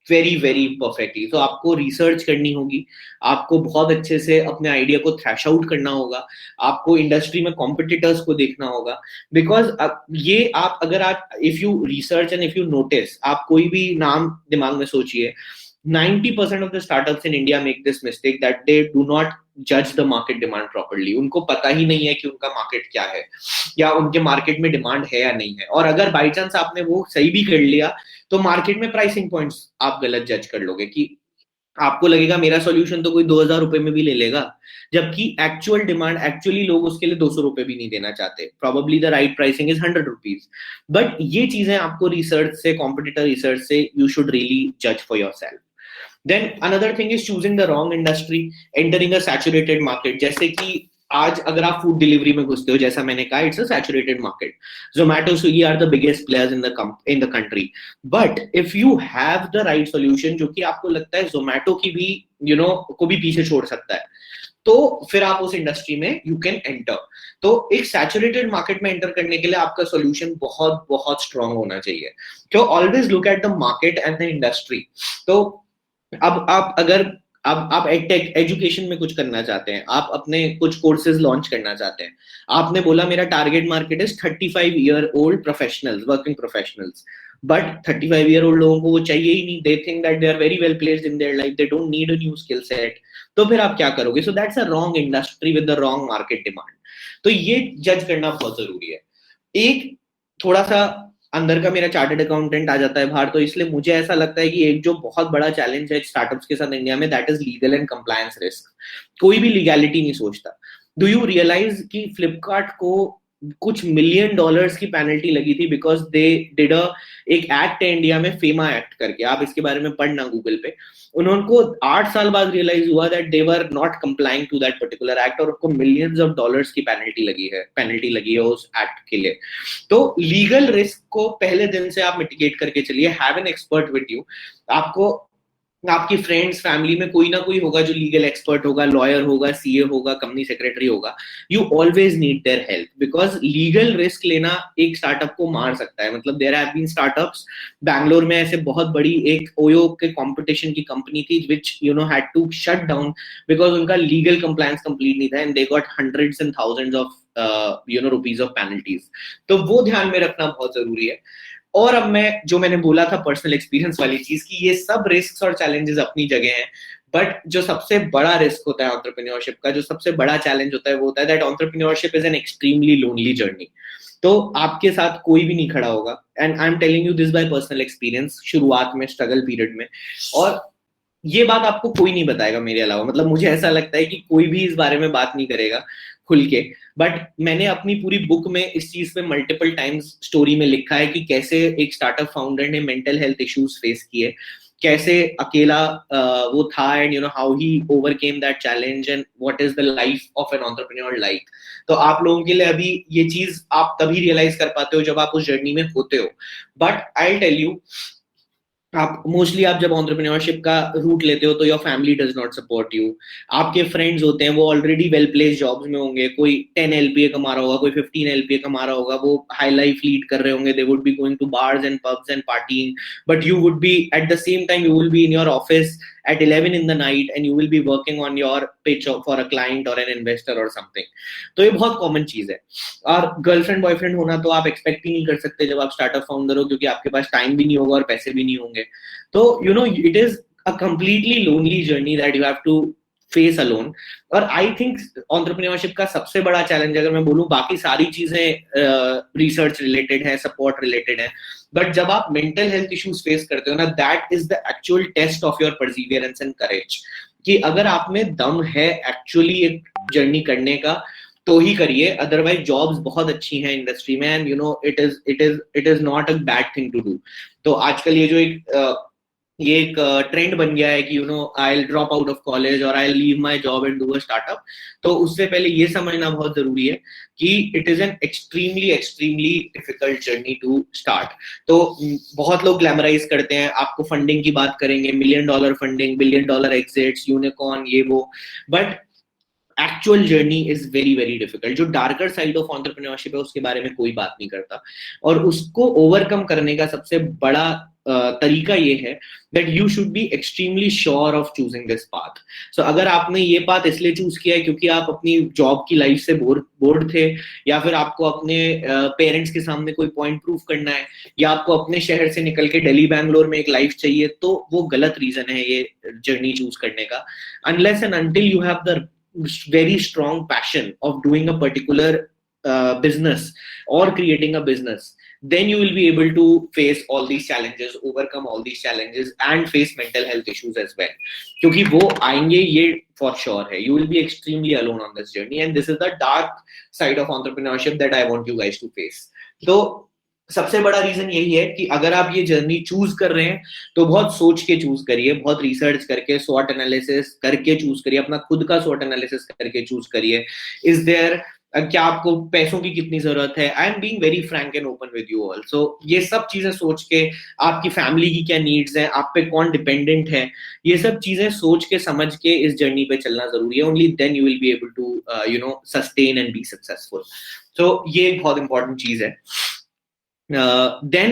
very very perfectly. तो आपको रिसर्च करनी होगी, आपको बहुत अच्छे से अपने आइडिया को थ्रैश आउट करना होगा, आपको इंडस्ट्री में कॉम्पिटिटर्स को देखना होगा. बिकॉज ये आप अगर आप if you research and if you notice, आप कोई भी नाम दिमाग में सोचिए, 90% of the startups in India make this mistake that they do not judge the market demand properly. उनको पता ही नहीं है कि उनका मार्केट क्या है या उनके मार्केट में डिमांड है या नहीं है, और अगर बाई चांस आपने वो सही भी कर लिया तो मार्केट में प्राइसिंग पॉइंट्स आप गलत जज कर लोगे कि आपको लगेगा मेरा सॉल्यूशन तो कोई 2000 रुपए में भी ले लेगा, जबकि एक्चुअल डिमांड, एक्चुअली लोग उसके लिए 200 रुपए भी नहीं देना चाहते. Probably the right pricing is 100 rupees. But ये चीजें आपको रिसर्च से, कॉम्पिटिटर रिसर्च से, यू शुड रियली जज for your self. Then another thing is choosing the wrong industry, entering a saturated market. जैसे कि आज अगर आप फूड डिलीवरी में घुसते हो, जैसा मैंने कहा, it's a saturated market. Zomato, Swiggy are the biggest players in the country. But if you have the right solution, जो कि आपको लगता है Zomato की भी को भी पीछे छोड़ सकता है, तो फिर आप उस इंडस्ट्री में यू कैन एंटर. तो एक सैचुरेटेड मार्केट में एंटर करने के लिए आपका सॉल्यूशन बहुत बहुत स्ट्रांग होना चाहिए. तो always look at the market and the industry. तो अब आप एजुकेशन में कुछ करना चाहते हैं, आप अपने कुछ कोर्सेज लॉन्च करना चाहते हैं, आपने बोला मेरा target market is 35 year old professionals, working professionals. But 35 year old लोगों को वो चाहिए ही नहीं. They think that they are very well placed in their life, they don't need a new skill set. तो फिर आप क्या करोगे? So that's a wrong industry with the wrong market demand. तो ये जज करना बहुत जरूरी है. एक थोड़ा सा अंदर का मेरा चार्टर्ड अकाउंटेंट आ जाता है बाहर, तो इसलिए मुझे ऐसा लगता है कि एक जो बहुत बड़ा चैलेंज है स्टार्टअप्स के साथ इंडिया में, that is legal and compliance risk. कोई भी लीगैलिटी नहीं सोचता. डू यू रियलाइज कि फ्लिपकार्ट को कुछ $1 million की पेनल्टी लगी थी बिकॉज दे डिड एक एक्ट है इंडिया में, फेमा एक्ट करके, आप इसके बारे में पढ़ना गूगल पे. उनको 8 साल बाद रियलाइज हुआ that they were not complying to that particular act, और उनको millions of dollars की पेनल्टी लगी है उस एक्ट के लिए. तो लीगल रिस्क को पहले दिन से आप मिटिगेट करके चलिए. Have an expert with you. आपको आपकी फ्रेंड्स, फैमिली में कोई ना कोई होगा जो लीगल एक्सपर्ट होगा, लॉयर होगा, सीए होगा, कंपनी सेक्रेटरी होगा. You always need their help, because legal risk लेना एक स्टार्टअप को मार सकता है. मतलब there have been startups Bangalore में, ऐसे बहुत बड़ी एक ओयो के कंपटीशन की कंपनी थी which had to shut down because उनका लीगल कंप्लायंस कंप्लीट नहीं था, and they got hundreds and thousands of rupees of penalties. तो वो ध्यान में रखना बहुत जरूरी है. और अब मैंने बोला था पर्सनल एक्सपीरियंस वाली चीज की, ये सब रिस्क और चैलेंजेस अपनी जगह हैं, बट जो सबसे बड़ा रिस्क होता है एंटरप्रेन्योरशिप का, जो सबसे बड़ा चैलेंज होता है, वो होता है that entrepreneurship is an extremely lonely journey. तो आपके साथ कोई भी नहीं खड़ा होगा, and I am telling you this by personal experience. शुरुआत में, स्ट्रगल पीरियड में, और ये बात आपको कोई नहीं बताएगा मेरे अलावा. मतलब मुझे ऐसा लगता है कि कोई भी इस बारे में बात नहीं करेगा खुल के, बट मैंने अपनी पूरी बुक में इस चीज पे मल्टीपल टाइम्स स्टोरी में लिखा है कि कैसे एक स्टार्टअप फाउंडर ने मेंटल हेल्थ इश्यूज फेस किए, कैसे अकेला वो था, and how he overcame that challenge, and what is the life of an entrepreneur like. तो आप लोगों के लिए अभी ये चीज आप तभी रियलाइज कर पाते हो जब आप उस जर्नी में होते हो. बट आई टेल यू, आप जब एंटरप्रेन्योरशिप का रूट लेते हो तो your family does not support you. आपके फ्रेंड्स होते हैं, वो ऑलरेडी वेल प्लेस्ड जॉब्स में होंगे. कोई 10 LPA कमा रहा होगा, कोई 15 LPA कमा रहा होगा, वो हाई लाइफ लीड कर रहे होंगे. They would be going to bars and pubs and partying, but you would be at the same time you will be in your office at 11 in the night and you will be working on your pitch for a client or an investor or something. तो ये बहुत common चीज है. और girlfriend boyfriend होना तो आप expect ही नहीं कर सकते जब आप स्टार्टअप फाउंडर हो, क्योंकि आपके पास टाइम भी नहीं होगा और पैसे भी नहीं होंगे. तो it is a completely lonely journey that you have to face alone. और आई थिंक एंटरप्रेन्योरशिप का सबसे बड़ा चैलेंज, अगर मैं बोलूं, बाकी सारी चीजें रिसर्च रिलेटेड है, सपोर्ट रिलेटेड है, बट जब आप मेंटल हेल्थ इश्यूज फेस करते हो ना, that is the actual test of your perseverance and courage. कि अगर आप में दम है एक्चुअली एक जर्नी करने का तो ही करिए. अदरवाइज जॉब्स बहुत अच्छी हैं इंडस्ट्री में, and it is not a bad thing to do. तो आजकल ये एक ट्रेंड बन गया है कि I will drop out of college और I will leave my job and do a startup. तो उससे पहले ये समझना बहुत जरूरी है कि it is an extremely difficult journey to start. तो बहुत लोग ग्लैमराइज करते हैं, आपको फंडिंग की बात करेंगे, $1 million funding, $1 billion exits, unicorn, ये वो. But actual journey is very very difficult. जो डार्कर साइड ऑफ एंटरप्रेन्योरशिप है उसके बारे में कोई बात नहीं करता, और उसको ओवरकम करने का सबसे बड़ा तरीका ये है that you should be extremely sure of choosing this path. So अगर आपने ये पाथ इसलिए चूज किया है क्योंकि आप अपनी जॉब की लाइफ से बोर्ड थे, या फिर आपको अपने पेरेंट्स के सामने कोई पॉइंट प्रूव करना है, या आपको अपने शहर से निकल के दिल्ली बैंगलोर में एक लाइफ चाहिए, तो वो गलत रीजन है ये जर्नी चूज करने का। Unless and until you have the very strong passion of doing a particular business or creating a business, then you will be able to face all these challenges, overcome all these challenges and face mental health issues as well, क्योंकि वो आएंगे ये for sure है। You will be extremely alone on this journey and this is the dark side of entrepreneurship that I want you guys to face। तो सबसे बड़ा reason यही है कि अगर आप ये जर्नी चूज कर रहे हैं तो बहुत सोच के चूज करिए, बहुत रिसर्च करके, स्वॉट एनालिसिस करके चूज करिए, अपना खुद का स्वॉट एनालिसिस करके चूज करिए। इज देयर क्या आपको पैसों की कितनी जरूरत है? I am being very frank and open with you all. So ये सब चीजें सोच के, आपकी फैमिली की क्या नीड्स हैं, आप पे कौन डिपेंडेंट है, ये सब चीजें सोच के समझ के इस जर्नी पे चलना जरूरी है। Only then you will be able to sustain and be successful. तो ये एक बहुत इंपॉर्टेंट चीज है। Then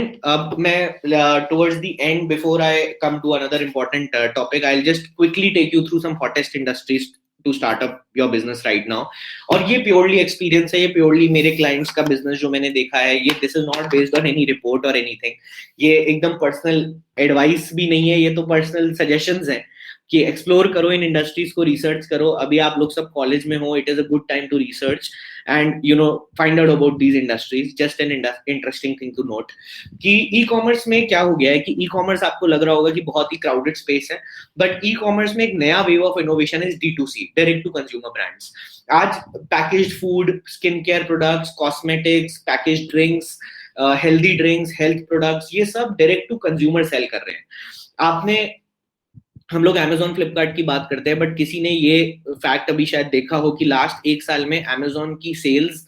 towards the end, before I come to another important topic, I'll just quickly take you through some hottest industries to start up your business right now। और ये purely experience है, ये purely मेरे clients का business जो मैंने देखा है, ये this is not based on any report or anything। ये एकदम personal advice भी नहीं है, ये तो personal suggestions हैं कि एक्सप्लोर करो इन इंडस्ट्रीज को, रिसर्च करो। अभी आप लोग सब कॉलेज में हो, it is a good time to research and find out about these industries. Just an interesting thing to note कि ई कॉमर्स में क्या हो गया है कि ई कॉमर्स आपको लग रहा होगा कि बहुत ही क्राउडेड स्पेस है, बट ई कॉमर्स में एक नया wave of innovation is D2C, direct to consumer brands. आज packaged food, skin care products, cosmetics, packaged drinks, healthy drinks, health products, ये सब डायरेक्ट टू कंज्यूमर सेल कर रहे हैं। हम लोग Amazon फ्लिपकार्ट की बात करते हैं, बट किसी ने ये फैक्ट अभी शायद देखा हो कि लास्ट 1 साल में Amazon की सेल्स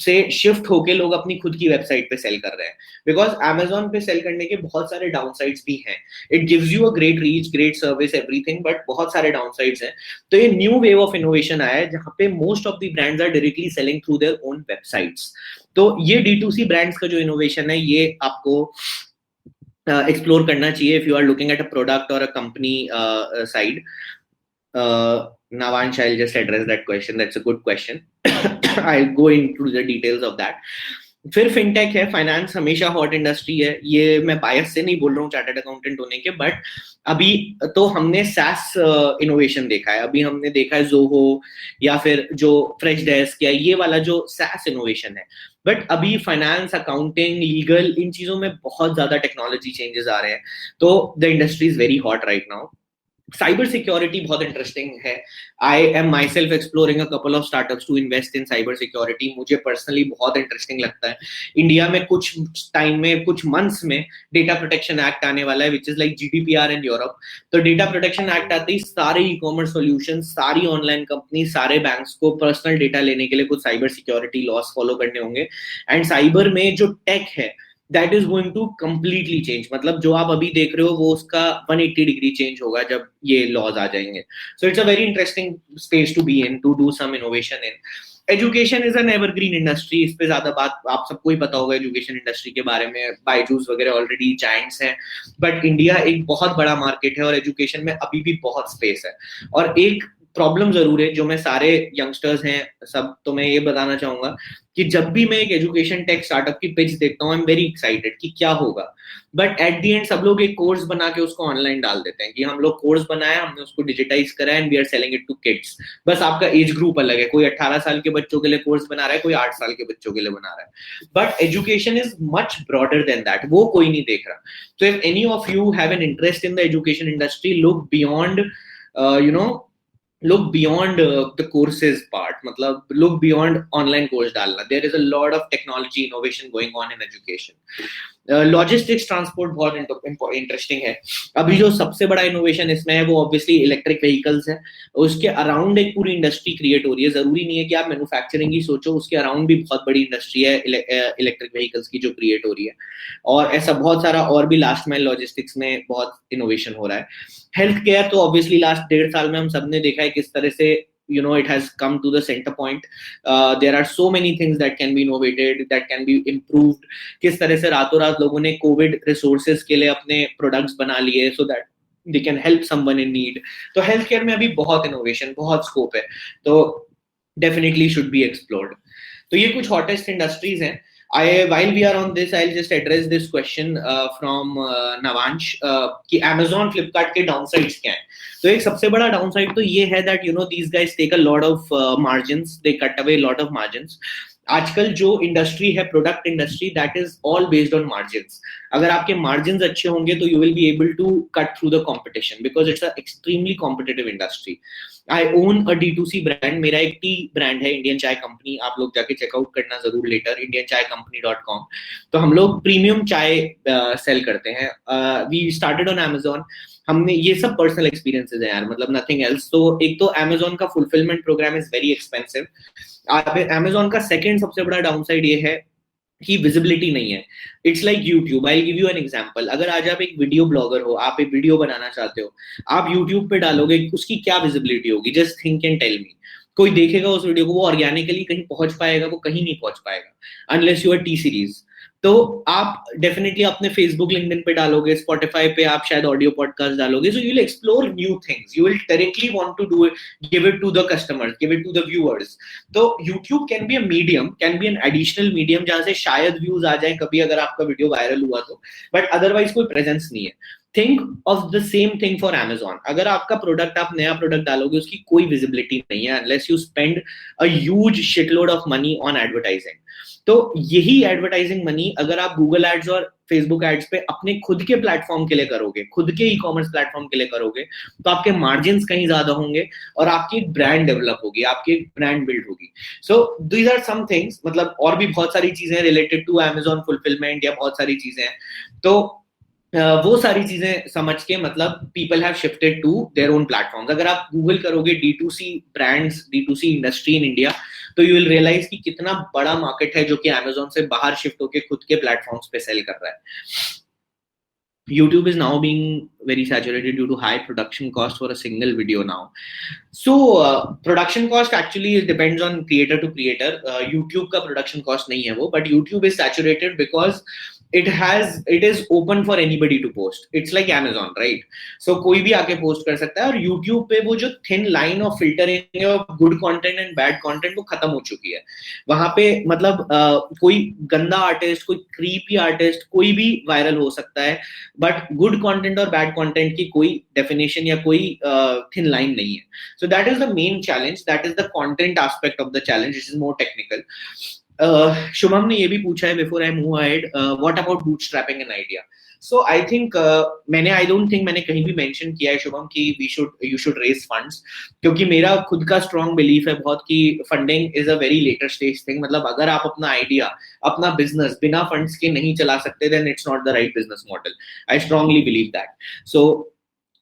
से शिफ्ट होके लोग अपनी खुद की वेबसाइट पे सेल कर रहे हैं, बिकॉज Amazon पे सेल करने के बहुत सारे डाउनसाइड्स भी हैं। It gives you a great reach, great service, everything, but बहुत सारे डाउनसाइड्स हैं। तो ये न्यू वेव ऑफ इनोवेशन आया है जहाँ पे most of the brands are directly selling through their own websites. तो ये D2C ब्रांड्स का जो इनोवेशन है, ये आपको explore करना चाहिए if you are looking at a product or a company side। Navansh, I'll just address that question, that's a good question। I'll go into the details of that। फिर fintech है, finance हमेशा hot industry है। ये मैं बायस से नहीं बोल रहा हूँ चार्टर्ड अकाउंटेंट होने के, बट अभी तो हमने सैस इनोवेशन देखा है, अभी हमने देखा है जोहो या फिर जो फ्रेश डेस्क या ये वाला जो सैस इनोवेशन है। बट अभी फाइनेंस, अकाउंटिंग, लीगल, इन चीजों में बहुत ज्यादा टेक्नोलॉजी चेंजेस आ रहे हैं, तो the industry is very hot right now. Cyber security बहुत इंटरेस्टिंग है। I am myself exploring a couple of startups to invest in cyber security. मुझे पर्सनली बहुत इंटरेस्टिंग लगता है। इंडिया में कुछ टाइम में, कुछ मंथ्स में डेटा प्रोटेक्शन एक्ट आने वाला है, which is like GDPR in Europe. तो डेटा प्रोटेक्शन एक्ट आते ही सारे ई कॉमर्स सोल्यूशन, सारी ऑनलाइन कंपनी, सारे बैंक्स को पर्सनल डेटा लेने के लिए कुछ साइबर सिक्योरिटी लॉस फॉलो करने होंगे। एंड साइबर में जो टेक है that is going to completely change। मतलब जो आप अभी देख रहे हो वो उसका 180 डिग्री चेंज होगा जब ये लॉज आ जाएंगे। So it's a very interesting space to be in, to do some innovation in। Education is an evergreen industry, इस पे ज्यादा बात आप सबको ही पता होगा एजुकेशन इंडस्ट्री के बारे में। बायजूस वगैरह ऑलरेडी जायंट्स हैं, बट इंडिया एक बहुत बड़ा मार्केट है और एजुकेशन में अभी भी बहुत स्पेस है। और एक प्रॉब्लम जरूर है जो मैं सारे यंगस्टर्स हैं सब, तो मैं ये बताना चाहूंगा कि जब भी मैं एक एजुकेशन टेक स्टार्टअप की पिच देखता हूँ, आई एम वेरी एक्साइटेड कि क्या होगा, बट एट द एंड सब लोग एक कोर्स बना के उसको ऑनलाइन डाल देते हैं कि हम लोग कोर्स बनाया, हमने उसको डिजिटाइज करा and we are selling it to kids. बस आपका एज ग्रुप अलग है, कोई 18 साल के बच्चों के लिए कोर्स बना रहा है, कोई 8 साल के बच्चों के लिए बना रहा है, but education is much broader then that, वो कोई नहीं देख रहा। तो if any of you have an interest in the education industry, look beyond look beyond the courses part, matlab look beyond online course डालना। There is a lot of technology innovation going on in education। Logistics transport बहुत interesting है। अभी जो सबसे बड़ा innovation इसमें है वो ऑब्वियसली इलेक्ट्रिक व्हीकल्स है। उसके अराउंड एक पूरी इंडस्ट्री क्रिएट हो रही है। जरूरी नहीं है कि आप मैन्युफैक्चरिंग ही सोचो, उसके अराउंड भी बहुत बड़ी इंडस्ट्री है इलेक्ट्रिक व्हीकल्स की जो क्रिएट हो रही है। और ऐसा बहुत सारा और भी लास्ट माइल लॉजिस्टिक्स में बहुत इनोवेशन हो रहा है। हेल्थ केयर तो ऑब्वियसली लास्ट 1.5 साल में हम सबने देखा है किस तरह से it has come to the center point. There are so many things that can be innovated, that can be improved. किस तरह से रातों रात लोगों ने कोविड रिसोर्सेज के लिए अपने प्रोडक्ट्स बना लिए so that they can help someone in need. तो हेल्थ केयर में अभी बहुत इनोवेशन, बहुत स्कोप है, तो डेफिनेटली शुड बी एक्सप्लोर्ड. तो ये कुछ हॉटेस्ट इंडस्ट्रीज हैं. While we are on this, I'll just address this question from Navansh कि Amazon, Flipkart के downsides क्या हैं. तो एक सबसे बड़ा downside तो ये है that these guys take a lot of margins, they cut away a lot of margins. आजकल जो इंडस्ट्री है, product industry, that is all based on margins. अगर आपके मार्जिन्स अच्छे होंगे तो you will be able to cut through the competition, because it's a extremely competitive industry. I own a D2C brand. मेरा एक टी ब्रांड है, Indian चाय company. आप लोग जाके चेकआउट करना जरूर लेटर, indianchaicompany.com. तो हम लोग प्रीमियम चाय सेल करते हैं. We started on Amazon. हमने ये सब पर्सनल एक्सपीरियंसेस है यार, मतलब नथिंग एल्स. तो एक तो Amazon का fulfilment programme is very expensive. Amazon का सेकंड सबसे बड़ा डाउनसाइड ये है कि विजिबिलिटी नहीं है. It's like YouTube. I give you an example. अगर आज आप एक वीडियो ब्लॉगर हो, आप एक वीडियो बनाना चाहते हो, आप यूट्यूब पे डालोगे, उसकी क्या विजिबिलिटी होगी? Just think and tell me. कोई देखेगा उस वीडियो को, वो ऑर्गेनिकली कहीं पहुंच पाएगा? वो कहीं नहीं पहुंच पाएगा unless you R T series. तो आप डेफिनेटली अपने फेसबुक, लिंक्डइन पे डालोगे, स्पॉटिफाई पे आप शायद ऑडियो पॉडकास्ट डालोगे. So you will explore new things, you will directly want to do it, give it to the customers, give it to the viewers. तो YouTube can be a medium, can be an additional medium जहां से शायद views आ जाए कभी अगर आपका video viral हुआ तो, बट अदरवाइज कोई प्रेजेंस नहीं है. Think of the same thing for Amazon. अगर आपका प्रोडक्ट, आप नया प्रोडक्ट डालोगे, उसकी कोई विजिबिलिटी नहीं है unless you spend a huge shitload of money on advertising. तो यही एडवर्टाइजिंग मनी अगर आप गूगल एड्स और फेसबुक एड्स पे अपने खुद के प्लेटफॉर्म के लिए करोगे, खुद के ई कॉमर्स प्लेटफॉर्म के लिए करोगे, तो आपके मार्जिन्स कहीं ज्यादा होंगे और आपकी एक ब्रांड डेवलप होगी, आपकी एक ब्रांड बिल्ड होगी. So these are some things. मतलब और भी बहुत सारी चीजें रिलेटेड टू Amazon फुलफिलमेंट या बहुत सारी चीजें हैं. तो वो सारी चीजें समझ के, मतलब people have shifted to their own platforms. अगर आप गूगल करोगे D2C brands, D2C industry in India, तो यू विल रियलाइज कि कितना बड़ा मार्केट है जो कि Amazon से बाहर शिफ्ट होके खुद के प्लेटफॉर्म्स पे सेल कर रहा है. YouTube is now being very saturated due to high production cost for a single video now. So production cost actually depends on creator to creator. YouTube का production cost नहीं है वो, but YouTube is saturated because it is open for anybody to post. It's like Amazon, right? So कोई भी आके post कर सकता है. और YouTube पे वो जो thin line of filtering of good content and bad content वो खत्म हो चुकी है. वहां पे मतलब कोई गंदा आर्टिस्ट, कोई creepy आर्टिस्ट, कोई भी वायरल हो सकता है, बट गुड कंटेंट और बैड कंटेंट की कोई डेफिनेशन या कोई थिन लाइन नहीं है. So that is the main challenge, that is the content aspect of the challenge, it is more technical. Shubham ने ये भी पूछा है before I move ahead, what about bootstrapping an idea. So I think I don't think मैंने कहीं भी mention किया है शुभम कि यू शुड रेज फंड्स, क्योंकि मेरा खुद का स्ट्रॉन्ग बिलीफ है बहुत कि funding is a very later stage thing. मतलब अगर आप अपना आइडिया, अपना बिजनेस बिना फंड्स के नहीं चला सकते, then it's not the right business model. I strongly believe that. So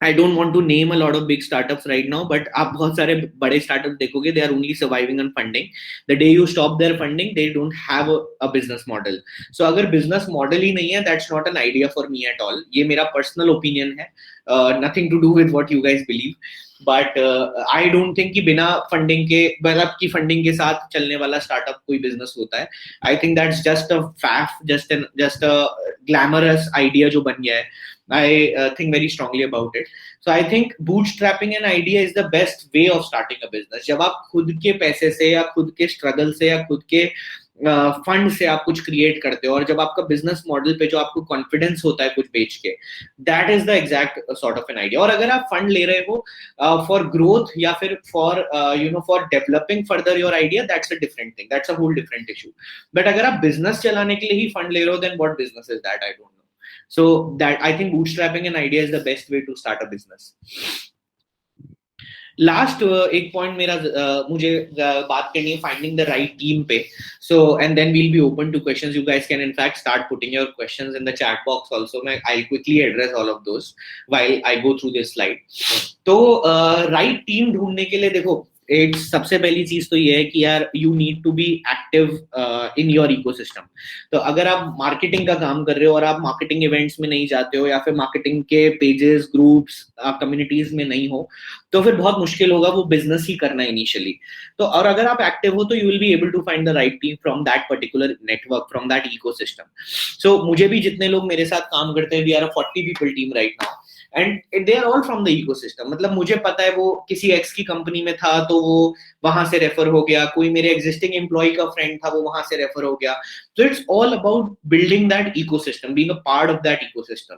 I don't want to name a lot of big startups right now, but आप बहुत सारे बड़े startups देखोगे, they are only surviving on funding. The day you stop their funding, they don't have a business model. So अगर business model ही नहीं है, that's not an idea for me at all. ये मेरा personal opinion है, nothing to do with what you guys believe. But I don't think कि बिना funding के, मतलब की funding के साथ चलने वाला startup कोई business होता है. I think that's just a faff, just a glamorous idea जो बन गया है. I think very strongly about it. So I think bootstrapping an idea is the best way of starting a business. जब आप खुद के पैसे से या खुद के स्ट्रगल से या खुद के फंड से आप कुछ क्रिएट करते हो, और जब आपका बिजनेस मॉडल पे जो आपको कॉन्फिडेंस होता है कुछ बेच के, that is the exact sort of an idea. और अगर आप फंड ले रहे हो फॉर ग्रोथ या फिर for for developing further your idea, that's a different thing, that's a whole different issue. But अगर आप बिजनेस चलाने के लिए ही फंड ले रहे हो, then what business is that? I don't know. So that I think bootstrapping an idea is the best way to start a business. Last एक point मेरा मुझे बात करनी है finding the right team पे. So and then we'll be open to questions. You guys can in fact start putting your questions in the chat box also. I'll quickly address all of those while I go through this slide. तो right team ढूंढने के लिए देखो, it's सबसे पहली चीज तो ये है कि यार you need to be active in your ecosystem. तो अगर आप मार्केटिंग का काम कर रहे हो और आप मार्केटिंग इवेंट्स में नहीं जाते हो या फिर मार्केटिंग के पेजेस ग्रुप्स कम्युनिटीज में नहीं हो, तो फिर बहुत मुश्किल होगा वो बिजनेस ही करना इनिशियली। तो और अगर आप एक्टिव हो तो you will be able to find the right team from that particular network, from that ecosystem. So मुझे भी जितने लोग मेरे साथ काम करते हैं, we are a 40 people team right now, and they are all from the ecosystem. मतलब मुझे पता है वो किसी एक्स की कंपनी में था तो वो वहां से रेफर हो गया, कोई मेरे एग्जिस्टिंग एम्प्लॉय का फ्रेंड था वो वहां से रेफर हो गया। तो it's all about building that ecosystem, being a part of that ecosystem.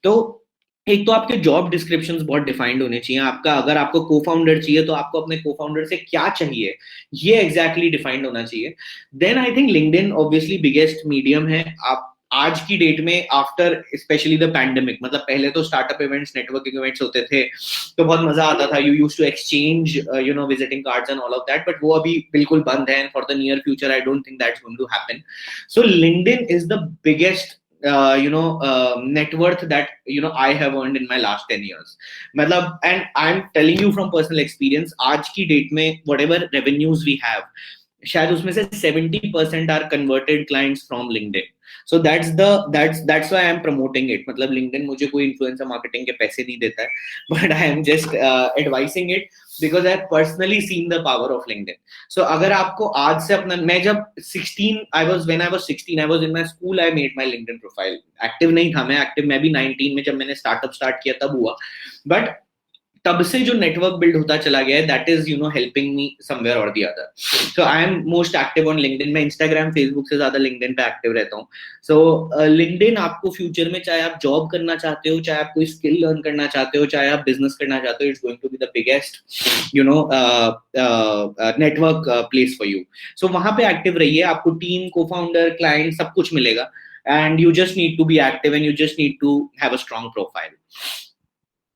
तो एक तो आपके जॉब डिस्क्रिप्शंस बहुत डिफाइंड होने चाहिए आपका। अगर आपको को फाउंडर चाहिए तो आपको अपने को फाउंडर से क्या चाहिए ये एग्जैक्टली डिफाइंड होना चाहिए। Then I think LinkedIn obviously biggest medium है। आप आज की डेट में आफ्टर स्पेशली द पैंडेमिक, मतलब पहले तो स्टार्टअप इवेंट्स, नेटवर्किंग इवेंट्स होते थे तो बहुत मजा आता था, you used to exchange visiting cards and all of that, but वो अभी बिल्कुल बंद है, and for the near future I don't think that's going to happen. So LinkedIn is the biggest net worth that I have earned in my last 10 years. मतलब, and I'm telling you from personal experience, आज की date में whatever revenues we have, शायद उसमें से 70% are converted clients from LinkedIn. So that's why I'm promoting it. मतलब LinkedIn मुझे कोई influencer marketing के पैसे नहीं देता है, but I am just advising it because I have personally seen the power of LinkedIn. So अगर आपको आज से अपना, मैं जब 16 when I was 16 I was in my school, I made my LinkedIn profile. Active नहीं था मैं, active मैं भी 19 में जब मैंने startup start किया तब हुआ, but तब से जो नेटवर्क बिल्ड होता चला गया है, that is helping me somewhere और the other. So I am most active on LinkedIn. मैं इंस्टाग्राम फेसबुक से ज्यादा लिंक्डइन पे एक्टिव रहता हूँ। सो लिंक्डइन आपको फ्यूचर में, चाहे आप जॉब करना चाहते हो, चाहे आप कोई स्किल लर्न करना चाहते हो, चाहे आप बिजनेस करना चाहते हो, it's going to be the biggest network place for you. So वहां पे एक्टिव रहिए, आपको टीम, को फाउंडर, क्लाइंट सब कुछ मिलेगा, and you just need to be active and you just need to have a strong profile.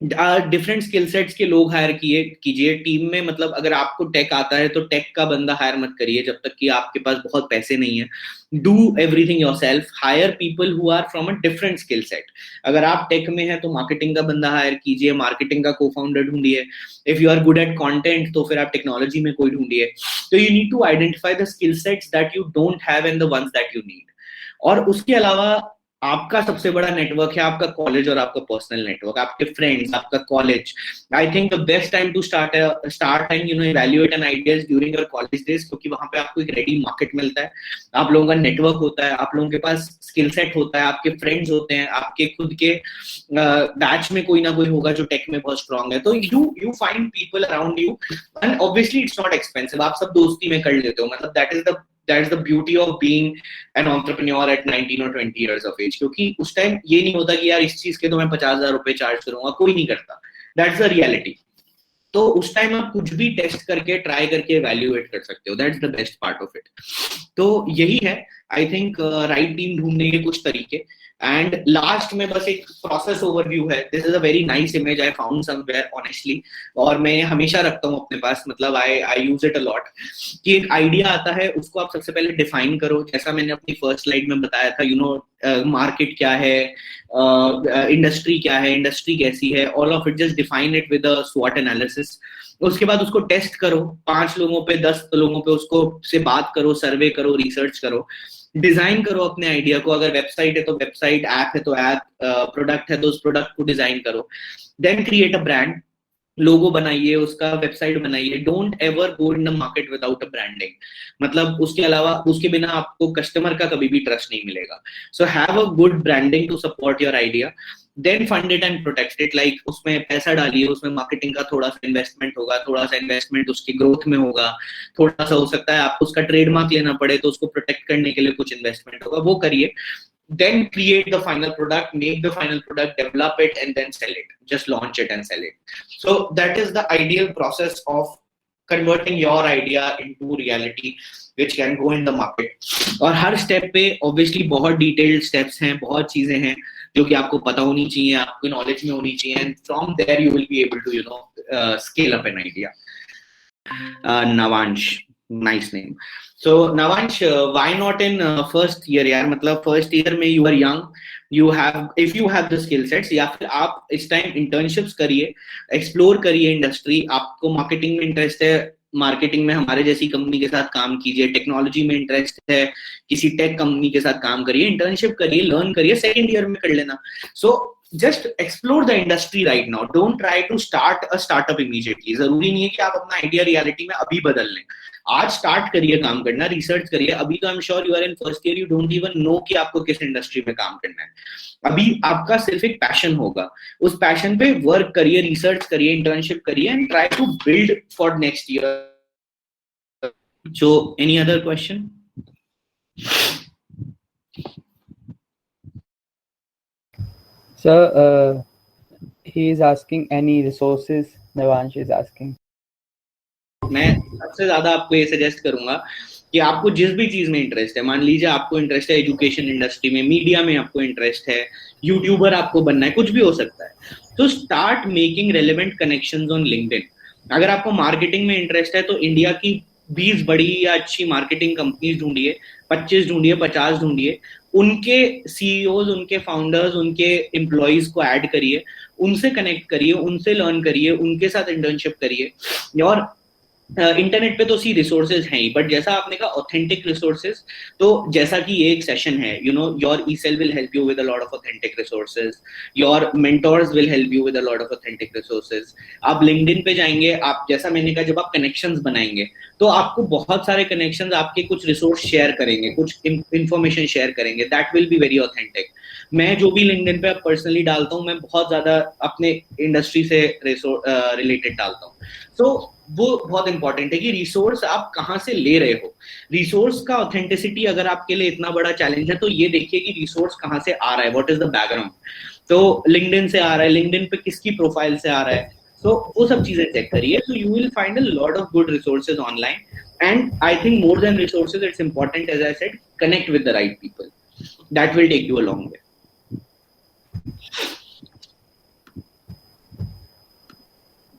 Different skill sets के लोग हायर कीजिए टीम में। मतलब अगर आपको टेक आता है तो टेक का बंदा हायर मत करिए जब तक कि आपके पास बहुत पैसे नहीं है। Do everything yourself, hire people who are from a different skill set. अगर आप टेक में है तो मार्केटिंग का बंदा हायर कीजिए, मार्केटिंग का को फाउंडर ढूंढिए। If you are good at content तो फिर आप टेक्नोलॉजी में कोई ढूंढिए। तो you need to identify the skill sets that you don't have and the ones that you need. और उसके अलावा आपका सबसे बड़ा नेटवर्क है आपका कॉलेज और आपका पर्सनल नेटवर्क, आपके फ्रेंड्स, आपका college. I think the best time to start and evaluate an ideas during your college days, क्योंकि वहां पे आपको एक रेडी मार्केट मिलता है, आप लोगों का नेटवर्क होता है, आप लोगों के पास स्किल सेट होता है, आपके फ्रेंड्स होते हैं, आपके खुद के बैच में कोई ना कोई होगा जो टेक में बहुत स्ट्रांग है। तो you find people around you, and obviously it's not expensive, आप सब दोस्ती में कर लेते हो। मतलब that is the beauty of being an entrepreneur at 19 or 20 years of age, क्योंकि उस टाइम ये नहीं होता कि यार इस चीज के तो मैं 50,000 रुपए चार्ज करूंगा, कोई नहीं करता। That's the reality. तो उस टाइम आप कुछ भी टेस्ट करके, ट्राई करके evaluate कर सकते हो। That's the best part of it. तो यही है आई थिंक राइट टीम ढूंढने के कुछ तरीके। एंड लास्ट में बस एक प्रोसेस ओवरव्यू है। This is a very nice image I found somewhere honestly, और मैं हमेशा रखता हूँ अपने पास, मतलब आई यूज इट अ लॉट। कि एक आइडिया आता है उसको आप सबसे पहले डिफाइन करो, जैसा मैंने अपनी फर्स्ट स्लाइड में बताया था। मार्केट क्या है, इंडस्ट्री क्या है, इंडस्ट्री कैसी है, all of it just define it with a स्वॉट एनालिसिस। उसके बाद उसको टेस्ट करो, 5 लोगों पे, 10 लोगों पे उसको से बात करो, सर्वे करो, रिसर्च करो, डिजाइन करो अपने आइडिया को। अगर वेबसाइट है तो वेबसाइट, ऐप है तो ऐप, प्रोडक्ट है तो उस प्रोडक्ट को डिजाइन करो। देन क्रिएट अ ब्रांड, लोगो बनाइए, उसका वेबसाइट बनाइए। Don't ever go in the market without a branding. मतलब उसके अलावा, उसके बिना आपको कस्टमर का कभी भी ट्रस्ट नहीं मिलेगा। So have a good branding to support your idea. Then fund it and protect it, like उसमें पैसा डालिए, उसमें मार्केटिंग का थोड़ा सा इन्वेस्टमेंट होगा, थोड़ा सा इन्वेस्टमेंट उसकी ग्रोथ में होगा, थोड़ा सा हो सकता है आपको उसका ट्रेडमार्क लेना पड़े तो उसको प्रोटेक्ट करने के लिए कुछ इन्वेस्टमेंट होगा, वो करिए। Then create the final product, make the final product, develop it, and then sell it. Just launch it and sell it. So that is the ideal process of converting your idea into reality, which can go in the market. और हर step पे obviously बहुत detailed steps हैं, बहुत चीजें हैं जो कि आपको पता होनी चाहिए, आपको नॉलेज में होनी चाहिए, and from there you will be able to scale up an idea. Navansh, nice name. So Navansh, why not in first year यार? मतलब first year में you are young, if you have the skill sets, या फिर आप इस time internships करिए, explore करिए industry. आपको मार्केटिंग में इंटरेस्ट है, मार्केटिंग में हमारे जैसी कंपनी के साथ काम कीजिए, टेक्नोलॉजी में इंटरेस्ट है किसी टेक कंपनी के साथ काम करिए, इंटर्नशिप करिए, लर्न करिए, सेकंड ईयर में कर लेना. So just explore the industry right now, don't try to start a startup immediately. जरूरी नहीं है कि आप अपना आइडिया रियलिटी में अभी बदल लें. आज स्टार्ट करिए काम करना, रिसर्च करिए. अभी तो I am sure you are in first year, you don't even know कि आपको किस इंडस्ट्री में काम करना है. अभी आपका सिर्फ एक पैशन होगा, उस पैशन पे वर्क करिए, रिसर्च करिए, इंटर्नशिप करिए and try to build for next year. So, any other question? Sir, he is asking any resources. Devansh is asking. मैं सबसे ज्यादा आपको ये सजेस्ट करूंगा कि आपको जिस भी चीज में इंटरेस्ट है, मान लीजिए आपको इंटरेस्ट है एजुकेशन इंडस्ट्री में, मीडिया में आपको इंटरेस्ट है, यूट्यूबर आपको बनना है, कुछ भी हो सकता है, तो start making relevant connections on LinkedIn. अगर आपको मार्केटिंग में इंटरेस्ट है तो इंडिया की 20 बड़ी या अच्छी मार्केटिंग कंपनीज ढूंढिए, 25 ढूंढिए, 50 ढूंढिए, उनके सीईओज, उनके फाउंडर्स, उनके एम्प्लॉयज को ऐड करिए, उनसे कनेक्ट करिए, उनसे लर्न करिए, उनके साथ इंटर्नशिप करिए. और इंटरनेट पे तो सी रिसोर्सेज हैं ही, बट जैसा आपने कहा ऑथेंटिक रिसोर्सेज, तो जैसा कि ये एक सेशन है, you know, your E Cell will help you with a lot of authentic resources, your mentors will help you with a lot of authentic resources. आप लिंक्डइन पे जाएंगे, आप जैसा मैंने कहा, जब आप कनेक्शंस बनाएंगे तो आपको बहुत सारे कनेक्शंस आपके कुछ रिसोर्स शेयर करेंगे, कुछ इंफॉर्मेशन शेयर करेंगे, that will be very authentic. मैं जो भी लिंक्डइन पे पर्सनली डालता हूँ, मैं बहुत ज्यादा अपने इंडस्ट्री से रिलेटेड डालता हूँ. सो वो बहुत इंपॉर्टेंट है कि रिसोर्स आप कहाँ से ले रहे हो. रिसोर्स का ऑथेंटिसिटी अगर आपके लिए इतना बड़ा चैलेंज है तो ये देखिए कि रिसोर्स कहाँ से आ रहा है, व्हाट इज द बैकग्राउंड. तो लिंक्डइन से आ रहा है, लिंक्डइन पे किसकी प्रोफाइल से आ रहा है, so वो सब चीजें चेक करिए. so you will find a lot of good resources online, and I think more than resources it's important, as I said, connect with the right people. That will take you a long way.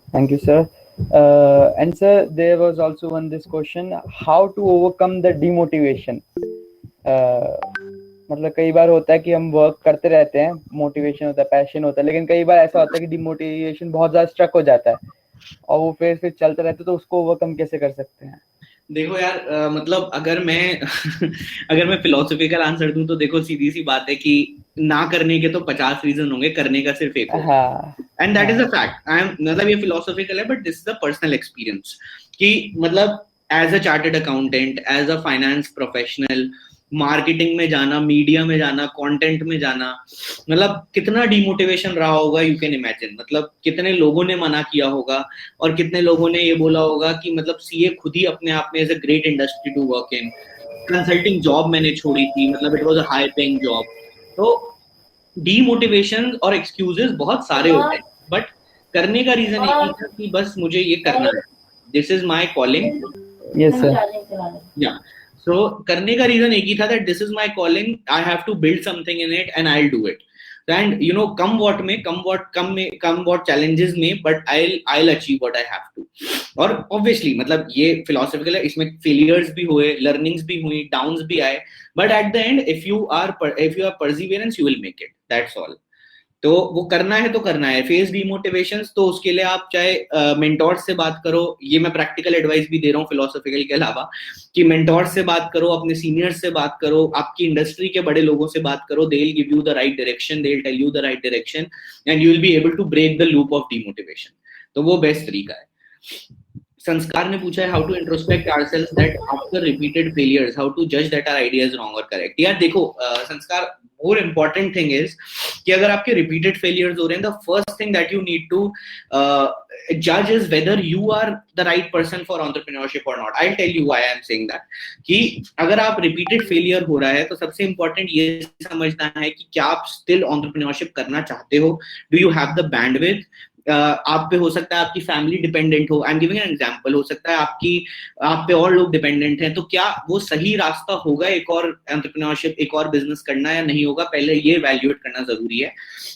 Thank you, sir. And sir, there was also this question: how to overcome the demotivation? मतलब कई बार होता है कि हम work करते रहते हैं, motivation होता है, पैशन होता है, लेकिन कई बार ऐसा होता है कि डिमोटिवेशन बहुत ज्यादा स्ट्रक हो जाता है और वो फिर चलते रहते, तो उसको ओवरकम कैसे कर सकते हैं? देखो यार, मतलब अगर मैं अगर मैं फिलोसॉफिकल आंसर दूं तो देखो, सीधी सी बात है कि ना करने के तो 50 रीजन होंगे, करने का सिर्फ एक होगा. And that is a fact. I am, मतलब ये फिलोसॉफिकल है, but this is a personal experience कि मतलब as a chartered accountant, as a finance professional, marketing में जाना, मीडिया में जाना, कंटेंट में जाना, मतलब कितना डिमोटिवेशन रहा होगा, यू कैन इमेजिन. मतलब कितने लोगों ने मना किया होगा और कितने लोगों ने ये बोला होगा कि मतलब सीए खुद ही अपने आप में is a great industry to work in. Consulting job मैंने छोड़ी थी, मतलब it was a high paying job. तो डीमोटिवेशन और एक्सक्यूजेस बहुत सारे होते हैं, बट करने का रीजन एक ही था कि बस मुझे ये करना है, this is my calling. Yes sir. या सो करने का रीजन एक ही था, that this is my calling, I have to build something in it and I will do it. And you know, come what challenges में, but I'll achieve what I have to. और obviously मतलब ये philosophical है, इसमें failures भी हुए, learnings भी हुई, डाउन्स भी आए, but at the end if you are perseverance you will make it, that's all. तो वो करना है तो करना है. फेस डिमोटिवेशंस, तो उसके लिए आप चाहे मेंटोर्स से बात करो, ये मैं प्रैक्टिकल एडवाइस भी दे रहा हूँ फिलोसॉफिकल के अलावा, कि मेंटोर्स से बात करो, अपने सीनियर्स से बात करो, आपकी इंडस्ट्री के बड़े लोगों से बात करो. They will give you the right direction, they will tell you the right direction, and you will be able to break the loop of demotivation. तो वो बेस्ट तरीका है. संस्कार ने पूछा है, how to introspect ourselves that after repeated failures, how to जज that our idea is wrong और correct. यार देखो, संस्कार, मोर इम्पोर्टेंट थिंग इज कि अगर आपके रिपीटेड फेलियर्स हो रहे हैं, the first thing that you need to जज is whether you are the right person for entrepreneurship और not. I will tell you why I am saying that. कि अगर आप रिपीटेड फेलियर हो रहा है तो सबसे इंपॉर्टेंट ये समझना है कि क्या आप स्टिल एंटरप्रेन्योरशिप करना चाहते हो. Do you have the bandwidth. आप पे हो सकता है आपकी फैमिली डिपेंडेंट हो, I am giving an example, हो सकता है आप पे और लोग डिपेंडेंट हैं, तो क्या वो सही रास्ता होगा एक और एंटरप्रेन्योरशिप, एक और बिजनेस करना, या नहीं होगा, पहले ये वैल्यूएट करना जरूरी है.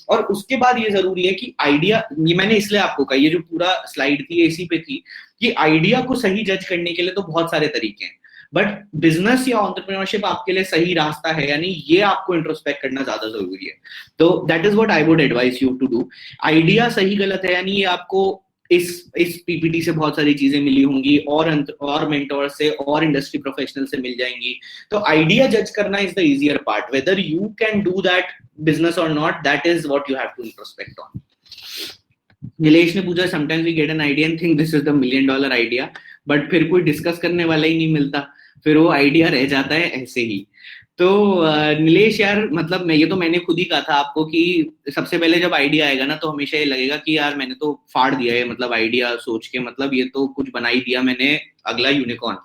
और उसके बाद ये जरूरी है कि आइडिया, ये मैंने इसलिए आपको कहा, ये जो पूरा स्लाइड थी इसी पे थी, कि आइडिया को सही जज करने के लिए तो बहुत सारे तरीके हैं, बट बिजनेस या एंटरप्रेन्योरशिप आपके लिए सही रास्ता है यानी ये आपको इंट्रोस्पेक्ट करना ज्यादा जरूरी है. तो that is what I would advise you to do. Idea सही गलत है यानी ये आपको इस पीपीटी से बहुत सारी चीजें मिली होंगी, और मेंटोर से और इंडस्ट्री प्रोफेशनल से मिल जाएंगी. तो आइडिया जज करना is the easier part. Whether you can do that business और not, that is what you have to introspect on. Nilesh ने पूछा, sometimes we get an idea and think this is the $1 million idea, but फिर कोई discuss करने वाला ही नहीं मिलता, फिर वो आइडिया रह जाता है ऐसे ही. तो नीलेश यार, मतलब मैंने खुद ही कहा था आपको कि सबसे पहले जब आइडिया आएगा ना, तो हमेशा ये लगेगा कि यार मैंने तो फाड़ दिया है, मतलब आइडिया सोच के, मतलब ये तो कुछ बना ही दिया मैंने, अगला यूनिकॉर्न.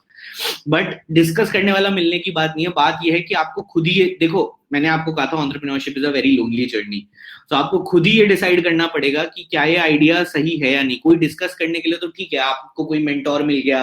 बट डिस्कस करने वाला मिलने की बात नहीं है. बात यह है कि आपको खुद ही देखो, मैंने आपको कहा था entrepreneurship is a very lonely journey. तो आपको खुद ही ये डिसाइड करना पड़ेगा कि क्या ये आइडिया सही है या नहीं. कोई डिस्कस करने के लिए तो ठीक है, आपको कोई मेंटोर मिल गया,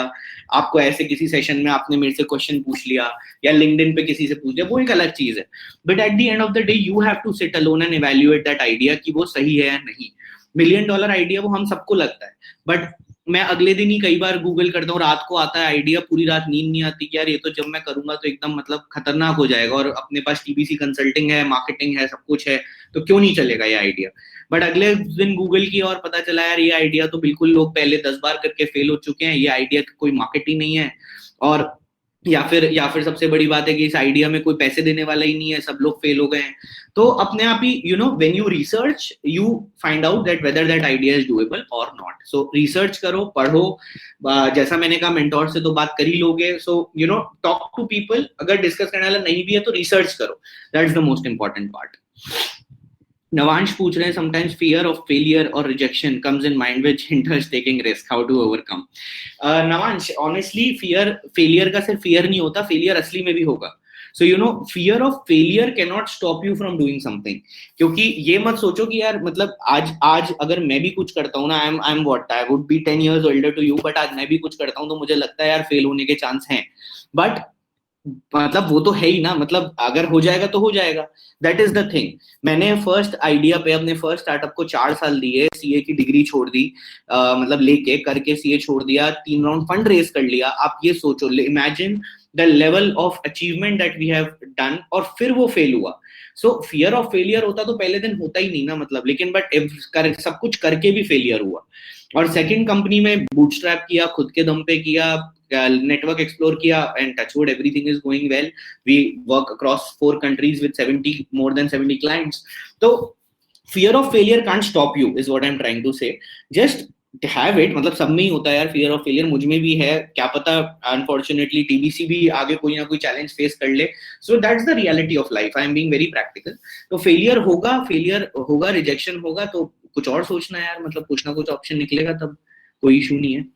आपको ऐसे किसी सेशन में आपने मेरे से क्वेश्चन पूछ लिया, या लिंक्डइन पे किसी से पूछ लिया, वो एक अलग चीज है. But at the end of the day you have to sit alone and evaluate that idea कि वो सही है या नहीं. $1 million आइडिया वो हम सबको लगता है, बट मैं अगले दिन ही कई बार गूगल करता हूँ, रात को आता है आइडिया, पूरी रात नींद नहीं आती कि यार ये तो जब मैं करूंगा तो एकदम मतलब खतरनाक हो जाएगा, और अपने पास टीबीसी कंसल्टिंग है, मार्केटिंग है, सब कुछ है, तो क्यों नहीं चलेगा ये आइडिया. बट अगले दिन गूगल की और पता चला यार ये आइडिया तो बिल्कुल लोग पहले 10 बार करके फेल हो चुके हैं, ये आइडिया कोई मार्केट ही नहीं है. और या फिर सबसे बड़ी बात है कि इस आइडिया में कोई पैसे देने वाला ही नहीं है, सब लोग फेल हो गए हैं. तो अपने आप ही when you research you find out that whether that idea is doable और नॉट. सो रिसर्च करो, पढ़ो, जैसा मैंने कहा मेंटोर से तो बात कर ही लोगे. So talk to people. अगर डिस्कस करने वाला नहीं भी है तो रिसर्च करो, that's the most important part. Navansh पूछ रहे हैं, समटाइम्स फियर ऑफ फेलियर और rejection comes in mind which hinders taking risk, how to overcome. Navansh, honestly failure का सिर्फ फियर नहीं होता, फेलियर असली में भी होगा. सो fear of failure can not stop you from doing something. क्योंकि ये मत सोचो कि यार मतलब आज अगर मैं भी कुछ करता हूँ ना, I am what I would be 10 years older to you, but आज मैं भी कुछ करता हूँ तो मुझे लगता है यार फेल होने के चांस हैं. बट मतलब वो तो है ही ना, मतलब अगर हो जाएगा तो हो जाएगा. That is the thing. मैंने फर्स्ट आइडिया पे अपने फर्स्ट स्टार्टअप को 4 साल दिए, सीए की डिग्री छोड़ दी, मतलब लेके करके सीए छोड़ दिया, 3 राउंड फंड रेज कर लिया. आप ये सोचो, imagine the level of achievement that we have done, और फिर वो फेल हुआ. सो फियर ऑफ फेलियर होता तो पहले दिन होता ही नहीं ना, मतलब. लेकिन बट सब कुछ करके भी फेलियर हुआ. और सेकंड कंपनी में बूटस्ट्रैप किया, खुद के दम पे किया, network explore किया, and touchwood everything is going well. We work across 4 countries with more than 70 clients. So fear of failure can't stop you is what I'm trying to say. Just have it. मतलब सब में ही होता है यार fear of failure, मुझ में भी है, क्या पता unfortunately TBC भी आगे कोई ना कोई challenge face कर ले. So that's the reality of life. I'm being very practical. तो failure होगा, rejection होगा, तो कुछ और सोचना है यार, मतलब कुछ ना कुछ ऑप्शन निकलेगा, तब कोई इशू नहीं है.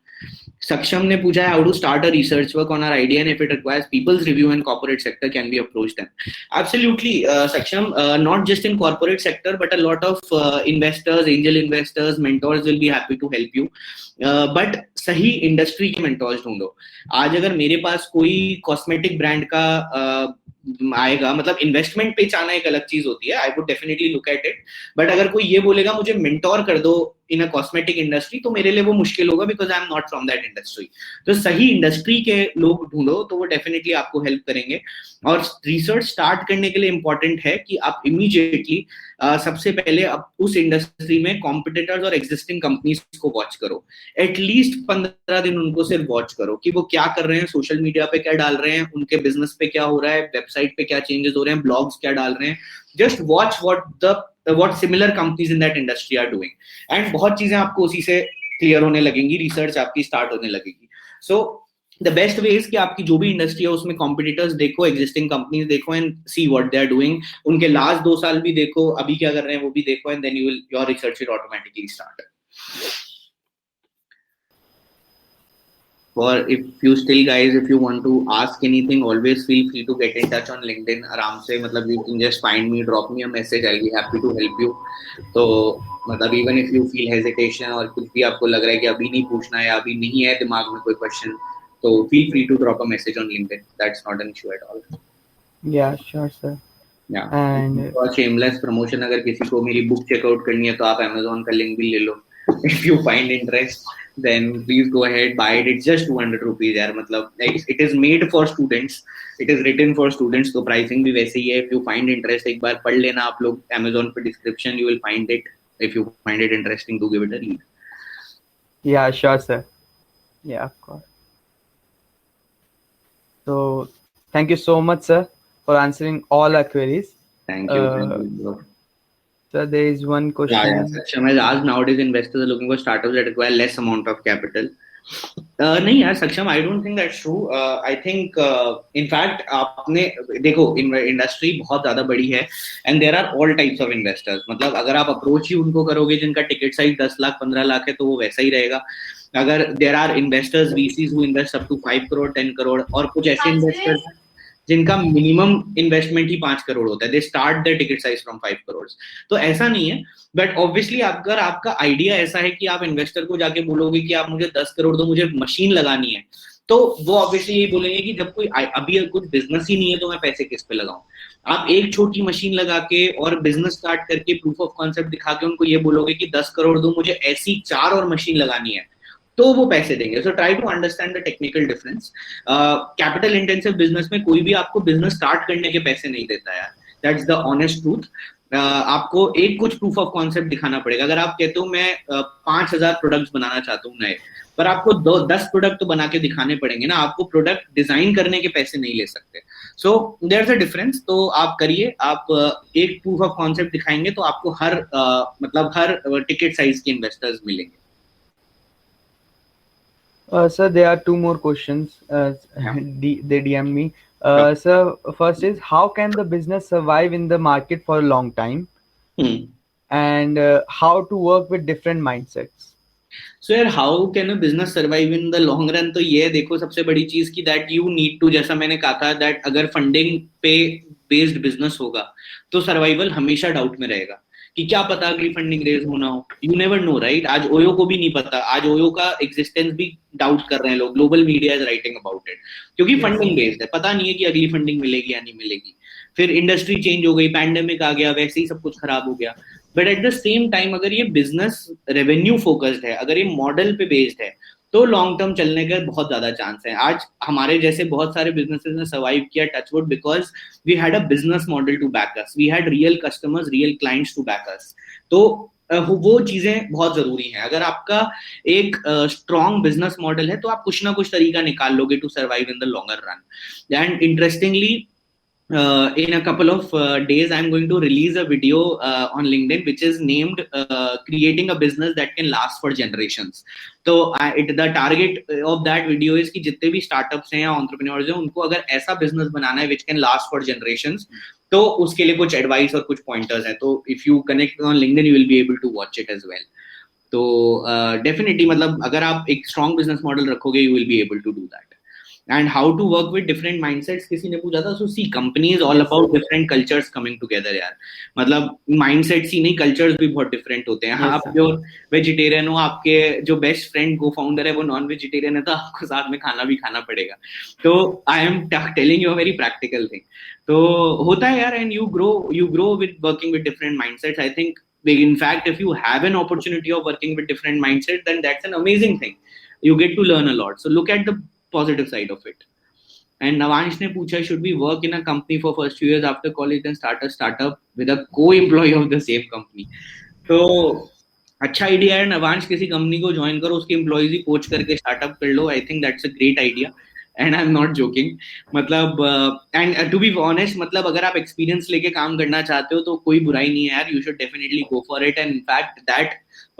Saksham ने पूछा है, how to start a research work on our idea and if it requires people's review in corporate sector, can we approach them? Absolutely, Saksham. Not just in corporate sector, but a lot of investors, angel investors, mentors will be happy to help you. But सही industry के mentors ढूंढो. आज अगर मेरे पास कोई cosmetic brand का आएगा, मतलब इन्वेस्टमेंट पे आना एक अलग चीज होती है, I would definitely look at it. But अगर कोई ये बोलेगा मुझे मेंटोर कर दो इन अ कॉस्मेटिक इंडस्ट्री, तो मेरे लिए वो मुश्किल होगा, because I am not from that industry. तो सही इंडस्ट्री के लोग ढूंढो, तो वो डेफिनेटली आपको हेल्प करेंगे. और रिसर्च स्टार्ट करने के लिए इंपॉर्टेंट है कि आप इमीडिएटली सबसे पहले उस इंडस्ट्री में कॉम्पिटिटर्स और एग्जिस्टिंग कंपनीज को वॉच करो. एटलीस्ट 15 दिन उनको सिर्फ वॉच करो कि वो क्या कर रहे हैं, सोशल मीडिया पे क्या डाल रहे हैं, उनके बिजनेस पे क्या हो रहा है, वेबसाइट पे क्या चेंजेस हो रहे हैं, ब्लॉग्स क्या डाल रहे हैं. Just watch what similar companies in that industry are doing, and बहुत चीजें आपको उसी से क्लियर होने लगेंगी, रिसर्च आपकी स्टार्ट होने लगेगी. So the best way is कि आपकी जो भी इंडस्ट्री है उसमें कॉम्पिटिटर्स देखो, एग्जिस्टिंग कंपनीज देखो, and see what they are doing. उनके लास्ट 2 साल भी देखो, अभी क्या कर रहे हैं वो भी देखो, and then your research will automatically start. Or if you still guys, if you want to ask anything, always feel free to get in touch on LinkedIn. आराम से, मतलब you can just find me, drop me a message, I'll be happy to help you. तो मतलब even if you feel hesitation और कुछ भी आपको लग रहा है कि अभी नहीं पूछना है, अभी नहीं है दिमाग में कोई question, तो feel free to drop a message on LinkedIn. That's not an issue at all. Yeah, sure, sir. Yeah. And और shameless promotion, अगर किसी को मेरी book checkout करनी है तो आप Amazon का link भी ले लो. If you find interest, then please go ahead, buy it. It's just 200 rupees यार, मतलब it is made for students, it is written for students, तो pricing भी वैसे ही है. If you find interest, एक बार पढ़ लेना आप लोग, Amazon पे description you will find it. If you find it interesting, do give it a read. Yeah, sure, sir. Yeah, of course. So, thank you so much, sir, for answering all our queries. Thank you. Thank Uh, you, bro. so there is one Yeah, question. Saksham has asked, nowadays investors are looking for startups that require less amount of capital. नहीं यार Saksham, I don't think that's true. I think in fact आपने देखो industry बहुत ज्यादा बड़ी है and there are all types of investors. मतलब अगर आप अप्रोच ही उनको करोगे जिनका टिकट साइज 10 लाख 15 लाख है तो वो वैसा ही रहेगा. अगर there are investors VCs who invest up to 5 crore 10 crore, और कुछ ऐसे इन्वेस्टर्स जिनका मिनिमम इन्वेस्टमेंट ही 5 करोड़ होता है, they start the ticket size from 5 crore. तो ऐसा नहीं है. बट ऑब्वियसली अगर आपका आइडिया ऐसा है कि आप इन्वेस्टर को जाके बोलोगे कि आप मुझे 10 करोड़ दो, मुझे मशीन लगानी है, तो वो ऑब्वियसली यही बोलेंगे कि जब कोई अभी कुछ बिजनेस ही नहीं है तो मैं पैसे किस पे लगाऊं. आप एक छोटी मशीन लगा के और बिजनेस स्टार्ट करके प्रूफ ऑफ कॉन्सेप्ट दिखा के उनको ये बोलोगे कि 10 करोड़ दो, मुझे ऐसी 4 और मशीन लगानी है, तो वो पैसे देंगे. So try to understand the technical difference. Capital intensive business में कोई भी आपको बिजनेस स्टार्ट करने के पैसे नहीं देता यार. That's the honest truth. आपको एक कुछ प्रूफ ऑफ कॉन्सेप्ट दिखाना पड़ेगा. अगर आप कहते हो मैं 5,000 प्रोडक्ट्स बनाना चाहता हूँ नए, पर आपको 10 प्रोडक्ट तो बना के दिखाने पड़ेंगे ना. आपको प्रोडक्ट डिजाइन करने के पैसे नहीं ले सकते. So there is a difference. तो आप करिए, आप एक प्रूफ ऑफ कॉन्सेप्ट दिखाएंगे तो आपको मतलब हर टिकट साइज के इन्वेस्टर्स मिलेंगे. Sir, there are two more questions. Yeah. They DM me. Sir, first is how can the business survive in the market for a long time, and how to work with different mindsets. सो यार, how can a business survive in the long run? तो ये देखो, सबसे बड़ी चीज की that you need to, जैसा मैंने कहा था, दैट अगर फंडिंग पे बेस्ड बिजनेस होगा तो सर्वाइवल हमेशा डाउट में रहेगा कि क्या पता अगली फंडिंग रेज होना हो. You never know, right? आज ओयो को भी नहीं पता. आज ओयो का एग्जिस्टेंस भी डाउट कर रहे हैं लोग. Global media is writing about it, क्योंकि फंडिंग बेस्ड है. पता नहीं है कि अगली फंडिंग मिलेगी या नहीं मिलेगी. फिर इंडस्ट्री चेंज हो गई, पैंडेमिक आ गया, वैसे ही सब कुछ खराब हो गया. But at the same time अगर ये बिजनेस रेवेन्यू फोकस्ड है, अगर ये मॉडल पे बेस्ड है, तो लॉन्ग टर्म चलने के बहुत ज्यादा चांस है. आज हमारे जैसे बहुत सारे बिजनेसेस ने सर्वाइव किया, touch wood, because we had a business model to back us. We had real customers, real clients to back us. तो वो चीजें बहुत जरूरी हैं. अगर आपका एक स्ट्रॉन्ग बिजनेस मॉडल है तो आप कुछ ना कुछ तरीका निकाल लोगे to survive in the longer run. And interestingly, in a couple of days I'm going to release a video on LinkedIn which is named creating a business that can last for generations. तो the target of that video is कि जितने भी startups हैं या entrepreneurs हैं, उनको अगर ऐसा business बनाना है which can last for generations, तो उसके लिए कुछ advice और कुछ pointers हैं. तो if you connect on LinkedIn you will be able to watch it as well. तो definitely, मतलब अगर आप एक strong business model रखोगे you will be able to do that. And how to work with different mindsets, किसी ने पूछा था. So see, company is all about different cultures coming together यार. मतलब mindsets ही नहीं, cultures भी बहुत different होते हैं. आप जो vegetarian हो, आपके जो best friend co-founder है वो non vegetarian है, तो आपको साथ में खाना भी खाना पड़ेगा. तो I am telling you a very practical thing. तो होता है यार. And you grow with working with different mindsets. I think in fact if you have an opportunity of working with different mindsets, then that's an amazing thing. You get to learn a lot. So look at the positive side of it. And Navansh ne pucha, should we work in a company for first few years after college then start a startup with a co-employee of the same company? तो अच्छा idea है नवांश, किसी company को join करो, उसके employees ही coach करके startup कर लो. I think that's a great idea and I am not joking. मतलब एंड टू बी ऑनेस्ट, मतलब अगर आप एक्सपीरियंस लेके काम करना चाहते हो तो कोई बुराई नहीं है यार. You should definitely go for it. And in fact that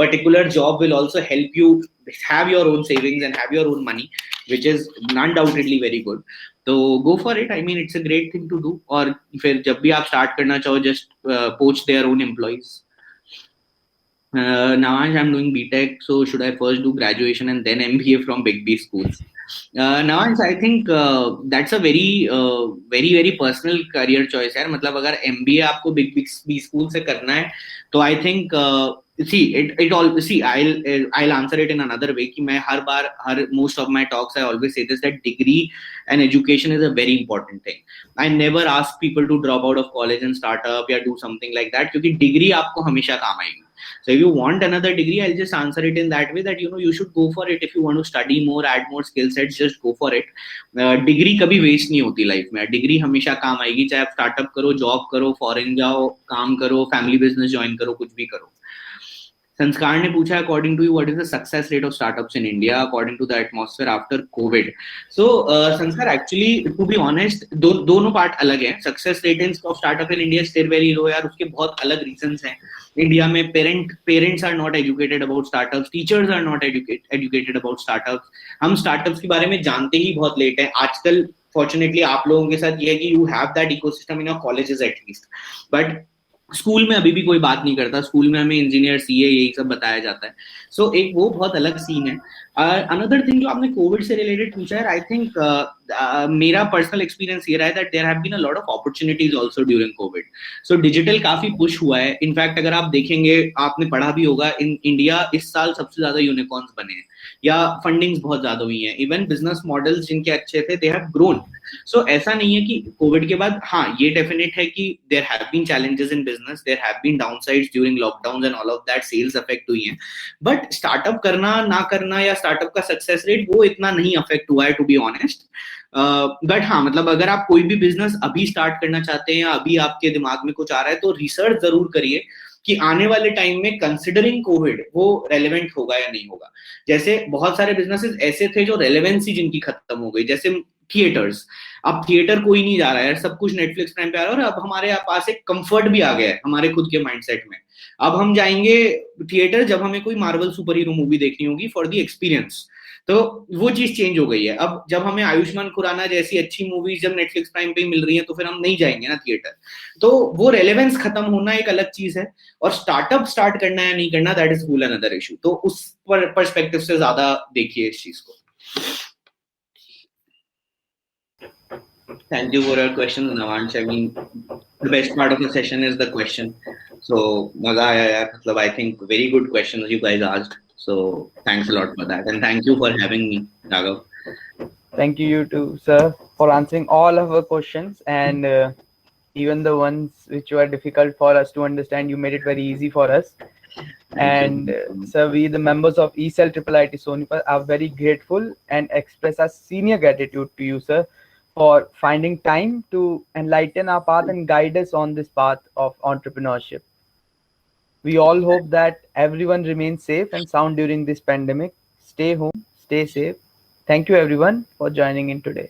particular job will also help you have your own savings and have your own money, which is undoubtedly very good. So go for it. I mean, it's a great thing to do. और फिर जब भी आप start करना चाहो, just poach their own employees. Navansh, I'm doing BTech, so should I first do graduation and then MBA from big B schools? Navansh, I think that's a very personal career choice यार. मतलब अगर MBA आपको big B school से करना है, तो I think I'll answer it in another way कि मैं most of my talks I always say this, that degree and education is a very important thing. I never ask people to drop out of college and start up या do something like that, क्योंकि degree आपको हमेशा काम आएगी. So if you want another degree, I'll just answer it in that way that you should go for it. If you want to study more, add more skill sets, just go for it. Degree कभी waste नहीं होती life में. Degree हमेशा काम आएगी, चाहे आप startup करो, job करो, foreign जाओ, काम करो, family business join करो, कुछ भी करो. संस्कार ने पूछा according to you what is the success rate of startups in India according to the atmosphere after Covid. So Sanskar, actually to be honest, दोनों पार्ट अलग है. Success rate of startup in India still very low यार. उसके बहुत अलग reasons हैं. India में parents are not educated about startups, teachers are not educated about startups. हम स्टार्टअप्स के बारे में जानते ही बहुत लेट है आजकल. फॉर्चुनेटली आप लोगों के साथ ये है कि you have that ecosystem in your colleges at least, but school में अभी भी कोई बात नहीं करता. स्कूल में हमें इंजीनियर, सीए, यही सब बताया जाता है. सो एक वो बहुत अलग सीन है. अनदर थिंग जो आपने कोविड से रिलेटेड पूछा है, आई थिंक मेरा पर्सनल एक्सपीरियंस ये रहा है that there have been a lot of opportunities also during COVID. So digital काफी पुश हुआ है. इनफैक्ट अगर आप देखेंगे, आपने पढ़ा भी होगा, इन इंडिया इस साल सबसे ज्यादा यूनिकॉर्न्स बने हैं या फंडिंग्स बहुत ज्यादा हुई हैं. इवन बिजनेस मॉडल्स जिनके अच्छे थे, दे हैव ग्रोन. सो ऐसा नहीं है कि कोविड के बाद, हाँ ये डेफिनेट है कि there have been challenges in business, there have been downsides during lockdown and all of that. Sales affect हुई हैं, बट स्टार्टअप करना ना करना या स्टार्टअप का सक्सेस रेट वो इतना नहीं अफेक्ट हुआ है, टू बी ऑनेस्ट. बट हाँ, मतलब अगर आप कोई भी बिजनेस अभी स्टार्ट करना चाहते हैं या अभी आपके दिमाग में कुछ आ रहा है, तो रिसर्च जरूर करिए कि आने वाले टाइम में कंसिडरिंग कोविड वो रेलेवेंट होगा या नहीं होगा. जैसे बहुत सारे बिजनेसेस ऐसे थे जो रेलेवेंसी जिनकी खत्म हो गई, जैसे थिएटर्स. अब थिएटर कोई नहीं जा रहा है, सब कुछ नेटफ्लिक्स प्राइम पे आ रहा है, और अब हमारे पास एक कंफर्ट भी आ गया है हमारे खुद के माइंडसेट में. अब हम जाएंगे थिएटर जब हमें कोई मार्वल सुपर हीरो मूवी देखनी होगी फॉर द एक्सपीरियंस. तो वो चीज चेंज हो गई है. अब जब हमें आयुष्मान खुराना जैसी अच्छी मूवीज जब नेटफ्लिक्स प्राइम पे मिल रही है, तो फिर हम नहीं जाएंगे ना थिएटर. तो वो रेलेवेंस खत्म होना एक अलग चीज है, और स्टार्टअप स्टार्ट करना या नहीं करना, that is full another issue. तो उस पर्सपेक्टिव से ज्यादा देखिए इस चीज को. Thank you for your question, Navansh. I mean, the best part of the session is the question. So, मजा आया यार. मतलब I think very good questions you guys asked. So, thanks a lot for that, and thank you for having me, Raghav. Thank you too, sir, for answering all of our questions, and even the ones which were difficult for us to understand, you made it very easy for us. And sir, we the members of ECEL IIIT Sonipat are very grateful and express our senior gratitude to you, sir, for finding time to enlighten our path and guide us on this path of entrepreneurship. We all hope that everyone remains safe and sound during this pandemic. Stay home, stay safe. Thank you everyone for joining in today.